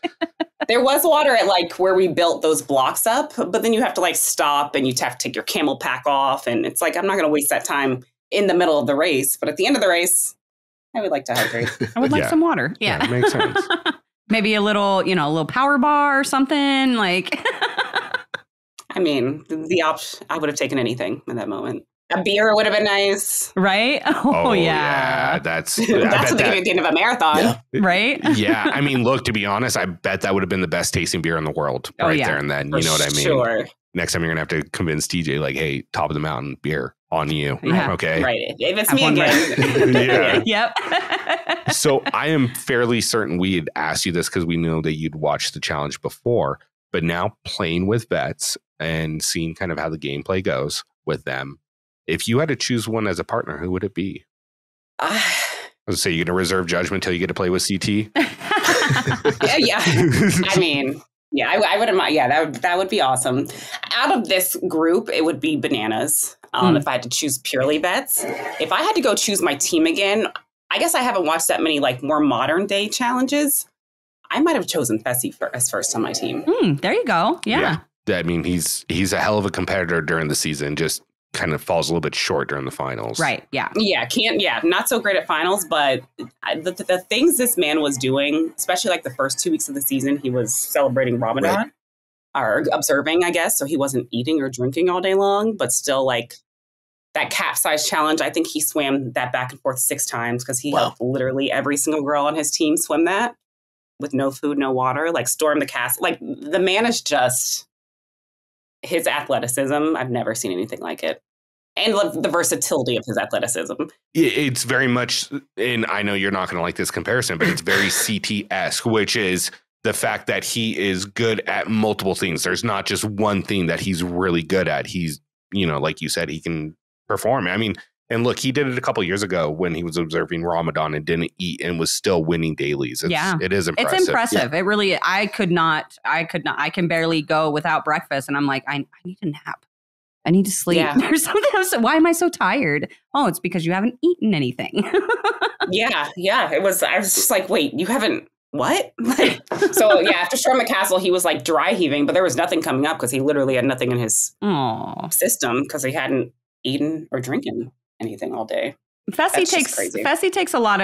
There was water at like where we built those blocks up, but then you have to like stop and you have to take your camel pack off. And it's like, I'm not going to waste that time in the middle of the race. But at the end of the race, I would like to hydrate. I would like some water. Yeah. It makes sense. Maybe a little power bar or something like. I mean, I would have taken anything in that moment. A beer would have been nice. Right? Oh yeah. That's what they give you at the end of a marathon. Yeah. Right? Yeah. I mean, look, to be honest, I bet that would have been the best tasting beer in the world there and then. You know what I mean? Sure. Next time you're going to have to convince TJ, like, hey, top of the mountain beer on you. Yeah. Okay. Right. If it's me again. Yep. So I am fairly certain we had asked you this because we know that you'd watched the challenge before, but now playing with vets and seeing kind of how the gameplay goes with them. If you had to choose one as a partner, who would it be? Let's say you're going to reserve judgment until you get to play with CT. Yeah. I mean, yeah, I wouldn't mind. Yeah, that would be awesome. Out of this group, it would be Bananas. If I had to choose purely vets. If I had to go choose my team again, I guess I haven't watched that many like more modern day challenges. I might have chosen Fessy as first on my team. There you go. Yeah. I mean, he's a hell of a competitor during the season. Just kind of falls a little bit short during the finals. Right. Yeah. Yeah. Not so great at finals, but the things this man was doing, especially like the first 2 weeks of the season, he was celebrating Ramadan or observing, I guess. So he wasn't eating or drinking all day long, but still like that capsize challenge. I think he swam that back and forth 6 times because he helped literally every single girl on his team swim that with no food, no water, like storm the cast. Like the man is just his athleticism. I've never seen anything like it. And the versatility of his athleticism. It's very much, and I know you're not going to like this comparison, but it's very CT-esque, which is the fact that he is good at multiple things. There's not just one thing that he's really good at. He's, like you said, he can perform. I mean, and look, he did it a couple of years ago when he was observing Ramadan and didn't eat and was still winning dailies. It is impressive. It's impressive. Yeah. It really, I can barely go without breakfast. And I'm like, I need a nap. I need to sleep or something. Why am I so tired? Oh, it's because you haven't eaten anything. Yeah. I was just like, wait, you haven't what? After Storm at Castle, he was like dry heaving, but there was nothing coming up because he literally had nothing in his system because he hadn't eaten or drinking anything all day. Fessy takes a lot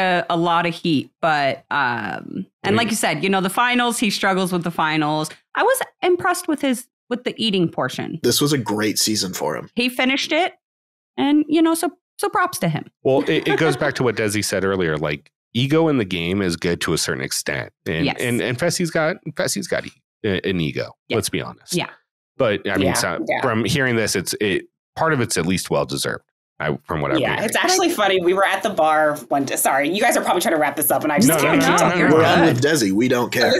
of heat, but and like you said, the finals, he struggles with the finals. I was impressed with the eating portion. This was a great season for him. He finished it, and so props to him. Well, it goes back to what Desi said earlier. Like, ego in the game is good to a certain extent, and and Fessy's got an ego. Yeah. Let's be honest. Yeah, but I mean, from hearing this, part of it's at least well deserved. From what I'm hearing. It's actually funny. We were at the bar one day. Sorry, you guys are probably trying to wrap this up, and I just can't keep talking. We're on with Desi. We don't care.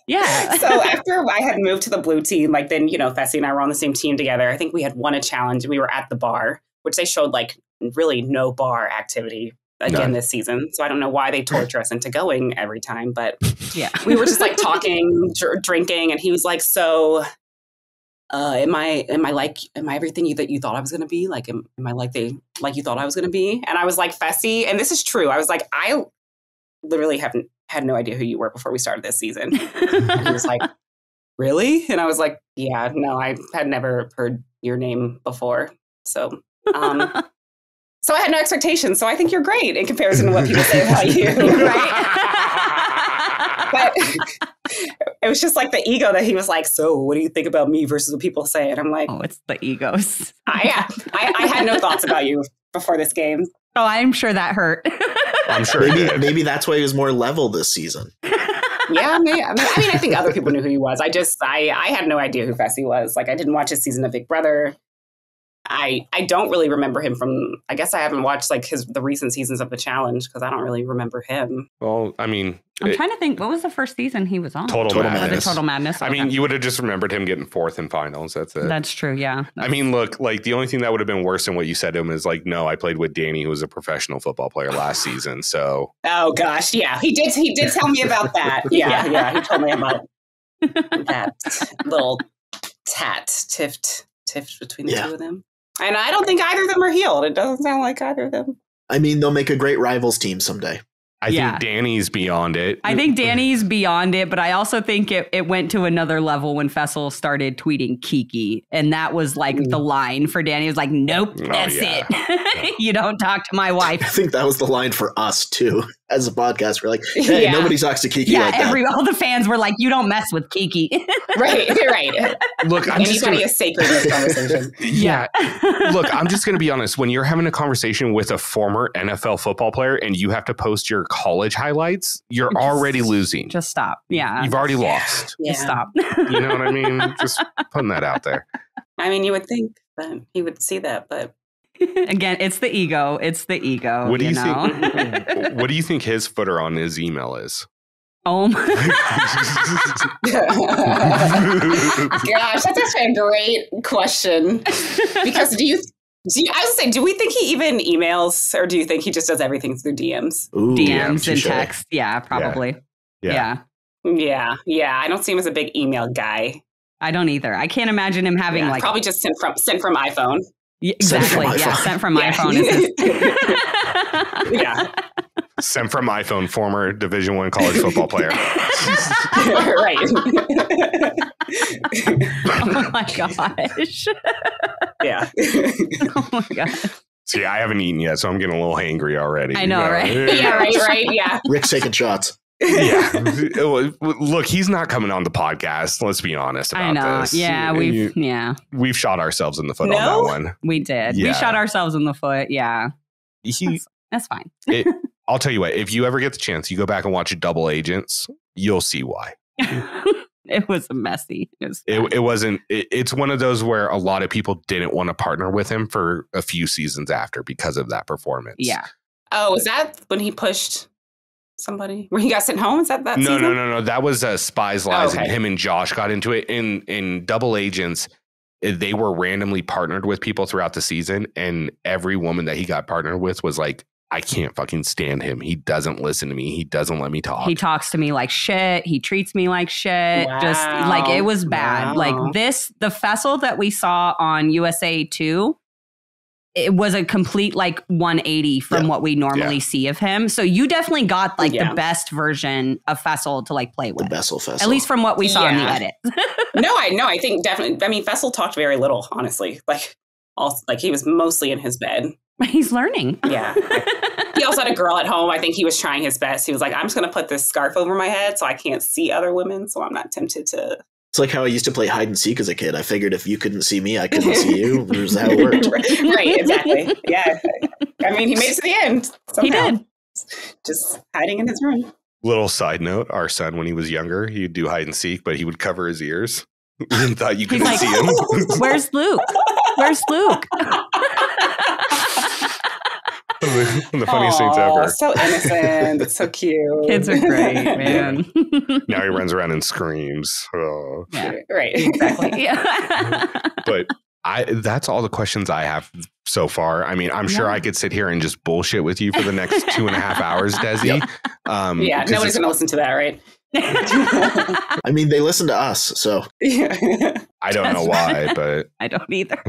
Yeah. So after I had moved to the blue team, like then Fessy and I were on the same team together. I think we had won a challenge, and we were at the bar, which they showed like really no bar activity again this season. So I don't know why they torture us into going every time, but we were just like talking, drinking, and he was like, "So, am I everything that you thought I was going to be? Like, am I like you thought I was going to be?" And I was like, Fessy, and this is true. I was like, I literally had no idea who you were before we started this season. And he was like, really? And I was like, yeah, no, I had never heard your name before. So, so I had no expectations. So I think you're great in comparison to what people say about you. Right? But it was just like the ego that he was like, so what do you think about me versus what people say? And I'm like, oh, it's the egos. I had no thoughts about you before this game. Oh, I'm sure that hurt. I'm sure maybe that's why he was more level this season. Yeah, maybe. I mean, I think other people knew who he was. I had no idea who Fessy was. Like, I didn't watch his season of Big Brother. I don't really remember him from, I guess I haven't watched like the recent seasons of The Challenge because I don't really remember him. Well, I mean, I'm trying to think, what was the first season he was on? Total Madness. Total Madness. Okay. I mean, you would have just remembered him getting fourth in finals. That's it. That's true. Yeah. I mean, look, like the only thing that would have been worse than what you said to him is like, no, I played with Danny, who was a professional football player last season. So. Oh gosh. Yeah. He did tell me about that. Yeah. He told me about that little tiff between the two of them. And I don't think either of them are healed. It doesn't sound like either of them. I mean, they'll make a great rivals team someday. I think Danny's beyond it. I think Danny's beyond it, but I also think it went to another level when Fessel started tweeting Kiki. And that was like the line for Danny. It was like, nope, that's it. You don't talk to my wife. I think that was the line for us, too. As a podcast, we're like, hey, nobody talks to Kiki like that. All the fans were like, you don't mess with Kiki. Right. Look, anybody is sacred in this conversation. Yeah. Look, I'm just going to be honest. When you're having a conversation with a former NFL football player and you have to post your college highlights, you're already losing. Just stop. Yeah. You've already lost. Yeah. Just stop. You know what I mean? Just putting that out there. I mean, you would think that he would see that, but. Again, it's the ego. What do you think? What do you think his footer on his email is? Oh my gosh, that's actually a great question. Because I was saying, do we think he even emails, or do you think he just does everything through DMs? Ooh, DMs and text. Yeah, probably. Yeah. I don't see him as a big email guy. I don't either. I can't imagine him having probably just sent from iPhone. Yeah, exactly. Sent from iPhone. Sent from iPhone, former Division I college football player. Right. Oh my gosh. Yeah. Oh my god. See, I haven't eaten yet, so I'm getting a little hangry already. I know, right? Yeah, right. Yeah. Rick's taking shots. Yeah. Look, he's not coming on the podcast. Let's be honest about this. Yeah, we've shot ourselves in the foot on that one. We did. Yeah. We shot ourselves in the foot. Yeah. That's fine. I'll tell you what, if you ever get the chance, you go back and watch Double Agents, you'll see why. It was messy. It wasn't. It's one of those where a lot of people didn't want to partner with him for a few seasons after because of that performance. Yeah. Oh, is that when he pushed somebody? Where he got sent home? Is that season? No. That was Spies, Lies, okay. and him and Josh got into it. In Double Agents, they were randomly partnered with people throughout the season, and every woman that he got partnered with was like, I can't fucking stand him. He doesn't listen to me. He doesn't let me talk. He talks to me like shit. He treats me like shit. Wow. Just like it was bad. Wow. Like the Fessel that we saw on USA 2, it was a complete like 180 from what we normally see of him. So you definitely got like the best version of Fessel to like play with. The Bessel Fessel. At least from what we saw in the edit. I think definitely. I mean, Fessel talked very little, honestly. Like he was mostly in his bed. He's learning. Yeah. He also had a girl at home. I think he was trying his best. He was like, I'm just going to put this scarf over my head so I can't see other women. So I'm not tempted to. It's like how I used to play hide and seek as a kid. I figured if you couldn't see me, I couldn't see you. That was how it worked. Right, exactly. Yeah. I mean, he made it to the end. Somehow. He did. Just hiding in his room. Little side note, our son, when he was younger, he'd do hide and seek, but he would cover his ears. We thought you couldn't see him. Where's Luke? Where's Luke? The funniest things ever. So innocent. It's so cute. Kids are great, man. Now he runs around and screams. Oh. Yeah. Right. Exactly. Yeah. But that's all the questions I have so far. I mean, I'm sure I could sit here and just bullshit with you for the next 2.5 hours, Desi. Nobody's going to listen to that, right? I mean, they listen to us, so. I don't know why, but. I don't either.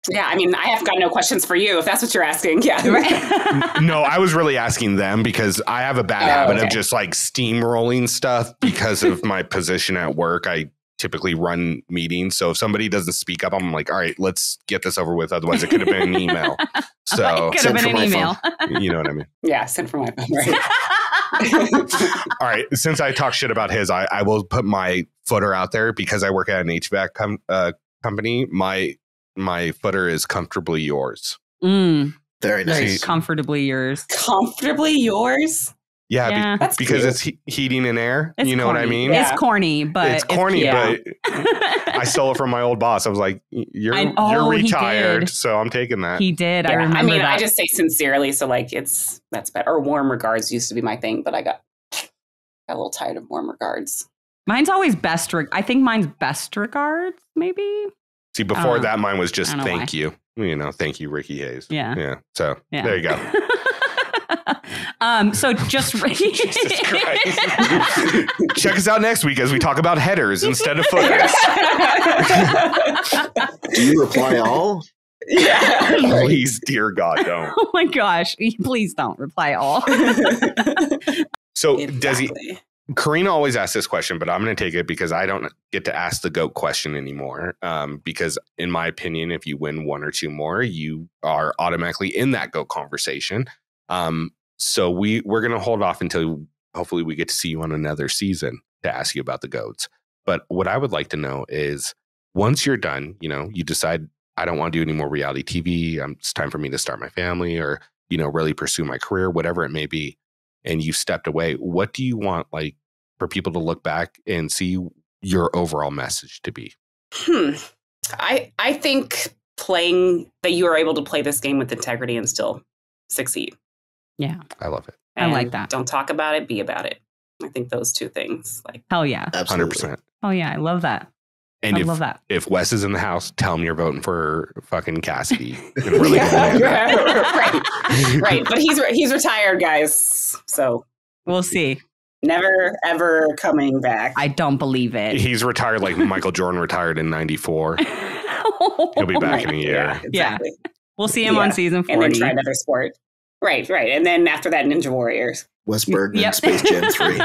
Yeah, I mean, I have got no questions for you if that's what you're asking. Yeah. Right. No, I was really asking them because I have a bad habit of just like steamrolling stuff because of my position at work. I typically run meetings. So if somebody doesn't speak up, I'm like, all right, let's get this over with. Otherwise, it could have been an email. So it could have been an email. You know what I mean? Yeah, send for my phone. Right. All right. Since I talk shit about his, I will put my footer out there because I work at an HVAC company. My footer is comfortably yours. Mm. Very nice. Comfortably yours. Comfortably yours? Yeah, because it's heating and air. It's you know corny. What I mean? It's corny, but it's corny, but I stole it from my old boss. I was like, "You're retired, so I'm taking that." He did. Yeah, I remember. I mean, that. I just say sincerely, so like that's better. Or warm regards used to be my thing, but I got a little tired of warm regards. Mine's always best. I think mine's best regards, maybe. See, before that, mine was just thank why. you. You know, thank you, Ricky Hayes. Yeah. So there you go. So just Jesus Christ. Check us out next week as we talk about headers instead of footers. Do you reply all? Yeah. Please, dear God, don't. Oh my gosh. Please don't reply all. So, Exactly. Desi, Corrina always asks this question, but I'm going to take it because I don't get to ask the GOAT question anymore. Because in my opinion, if you win one or two more, you are automatically in that GOAT conversation. So we're going to hold off until hopefully we get to see you on another season to ask you about the GOATs. But what I would like to know is once you're done, you know, you decide I don't want to do any more reality TV. It's time for me to start my family or, you know, really pursue my career, whatever it may be. And you've stepped away. What do you want, like, for people to look back and see your overall message to be? I think playing that you are able to play this game with integrity and still succeed. Yeah. I love it. And I like that. Don't talk about it, be about it. I think those two things. Like, hell yeah. Absolutely. 100%. Oh yeah. I love that. And I love that. If Wes is in the house, tell him you're voting for fucking Cassidy. Really right. But he's retired, guys. So We'll see. never ever coming back. I don't believe it. He's retired like Michael Jordan retired in 94. He'll be back in a year. Yeah, exactly. We'll see him on season 40. And then try another sport. Right. And then after that, Ninja Warriors. Wes Bergman, Space Jam 3.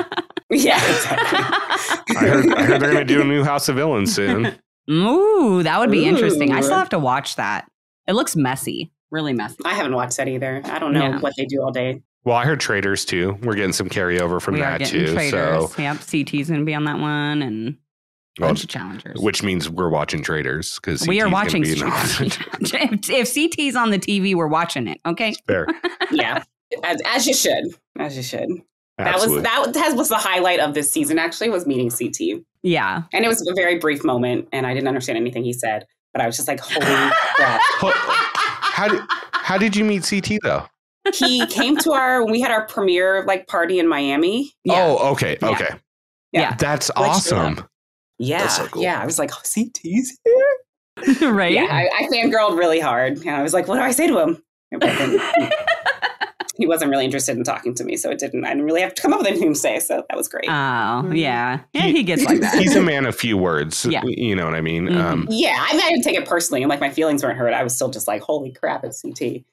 Yeah, exactly. I heard they're going to do a new House of Villains soon. Ooh, that would be interesting. I Ooh. still have to watch that. It looks messy. Really messy. I haven't watched that either. I don't know what they do all day. Well, I heard Traders too. We're getting some carryover from that too. Traders. So, yep, CT's going to be on that one and a bunch of challengers. Which means we're watching Traders because we are watching. If CT's on the TV, we're watching it. Okay, fair. Yeah, as you should. As you should. Absolutely. That was the highlight of this season, actually, was meeting CT. Yeah. And it was a very brief moment, and I didn't understand anything he said, but I was just like, holy crap. How did you meet CT though? He came to we had our premiere like party in Miami. Yeah. Oh, okay. Yeah. Okay. Yeah. That's awesome. Yeah. That's so cool. Yeah. I was like, oh, CT's here. Right? Yeah. I fangirled really hard. And I was like, what do I say to him? He wasn't really interested in talking to me, so I didn't really have to come up with anything to say. So that was great. Oh, yeah. Yeah, he gets like that. He's a man of few words. Yeah. You know what I mean? Mhm. Yeah, I mean, I didn't take it personally. And like my feelings weren't hurt. I was still just like, holy crap, it's CT.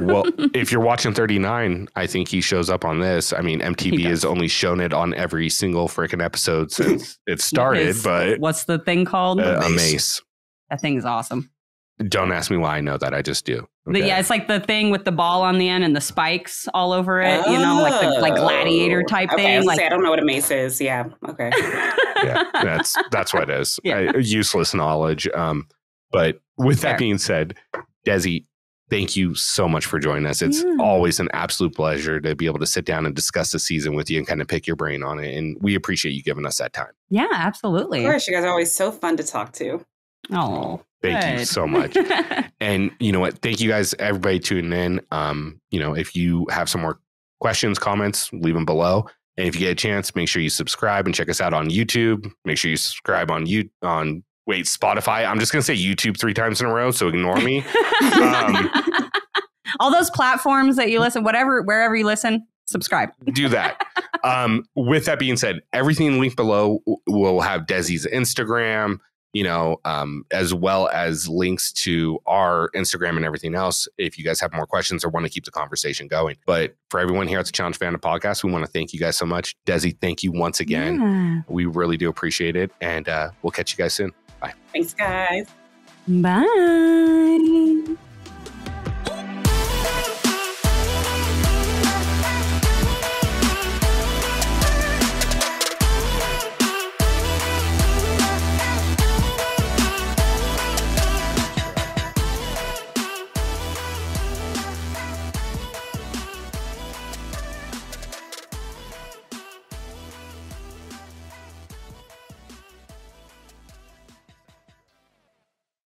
Well, if you're watching 39, I think he shows up on this. I mean, MTV has only shown it on every single freaking episode since it started, but what's the thing called? a mace. That thing is awesome. Don't ask me why I know that. I just do. Okay. Yeah, it's like the thing with the ball on the end and the spikes all over it, you know, like the gladiator type thing. I don't know what a mace is. Yeah. Okay. Yeah, that's what it is. Yeah. Useless knowledge. But with that being said, Desi, thank you so much for joining us. It's always an absolute pleasure to be able to sit down and discuss the season with you and kind of pick your brain on it. And we appreciate you giving us that time. Yeah, absolutely. Of course, you guys are always so fun to talk to. Oh, thank you so much. And you know what? Thank you guys, everybody tuning in. You know, if you have some more questions, comments, leave them below. And if you get a chance, make sure you subscribe and check us out on YouTube. Make sure you subscribe on Spotify. I'm just going to say YouTube 3 times in a row, so ignore me. All those platforms that you listen, wherever you listen, subscribe. Do that. With that being said, everything linked below will have Desi's Instagram, you know, as well as links to our Instagram and everything else. If you guys have more questions or want to keep the conversation going. But for everyone here at the Challenge Fandom Podcast, we want to thank you guys so much. Desi, thank you once again. Yeah. We really do appreciate it. And we'll catch you guys soon. Bye. Thanks, guys. Bye.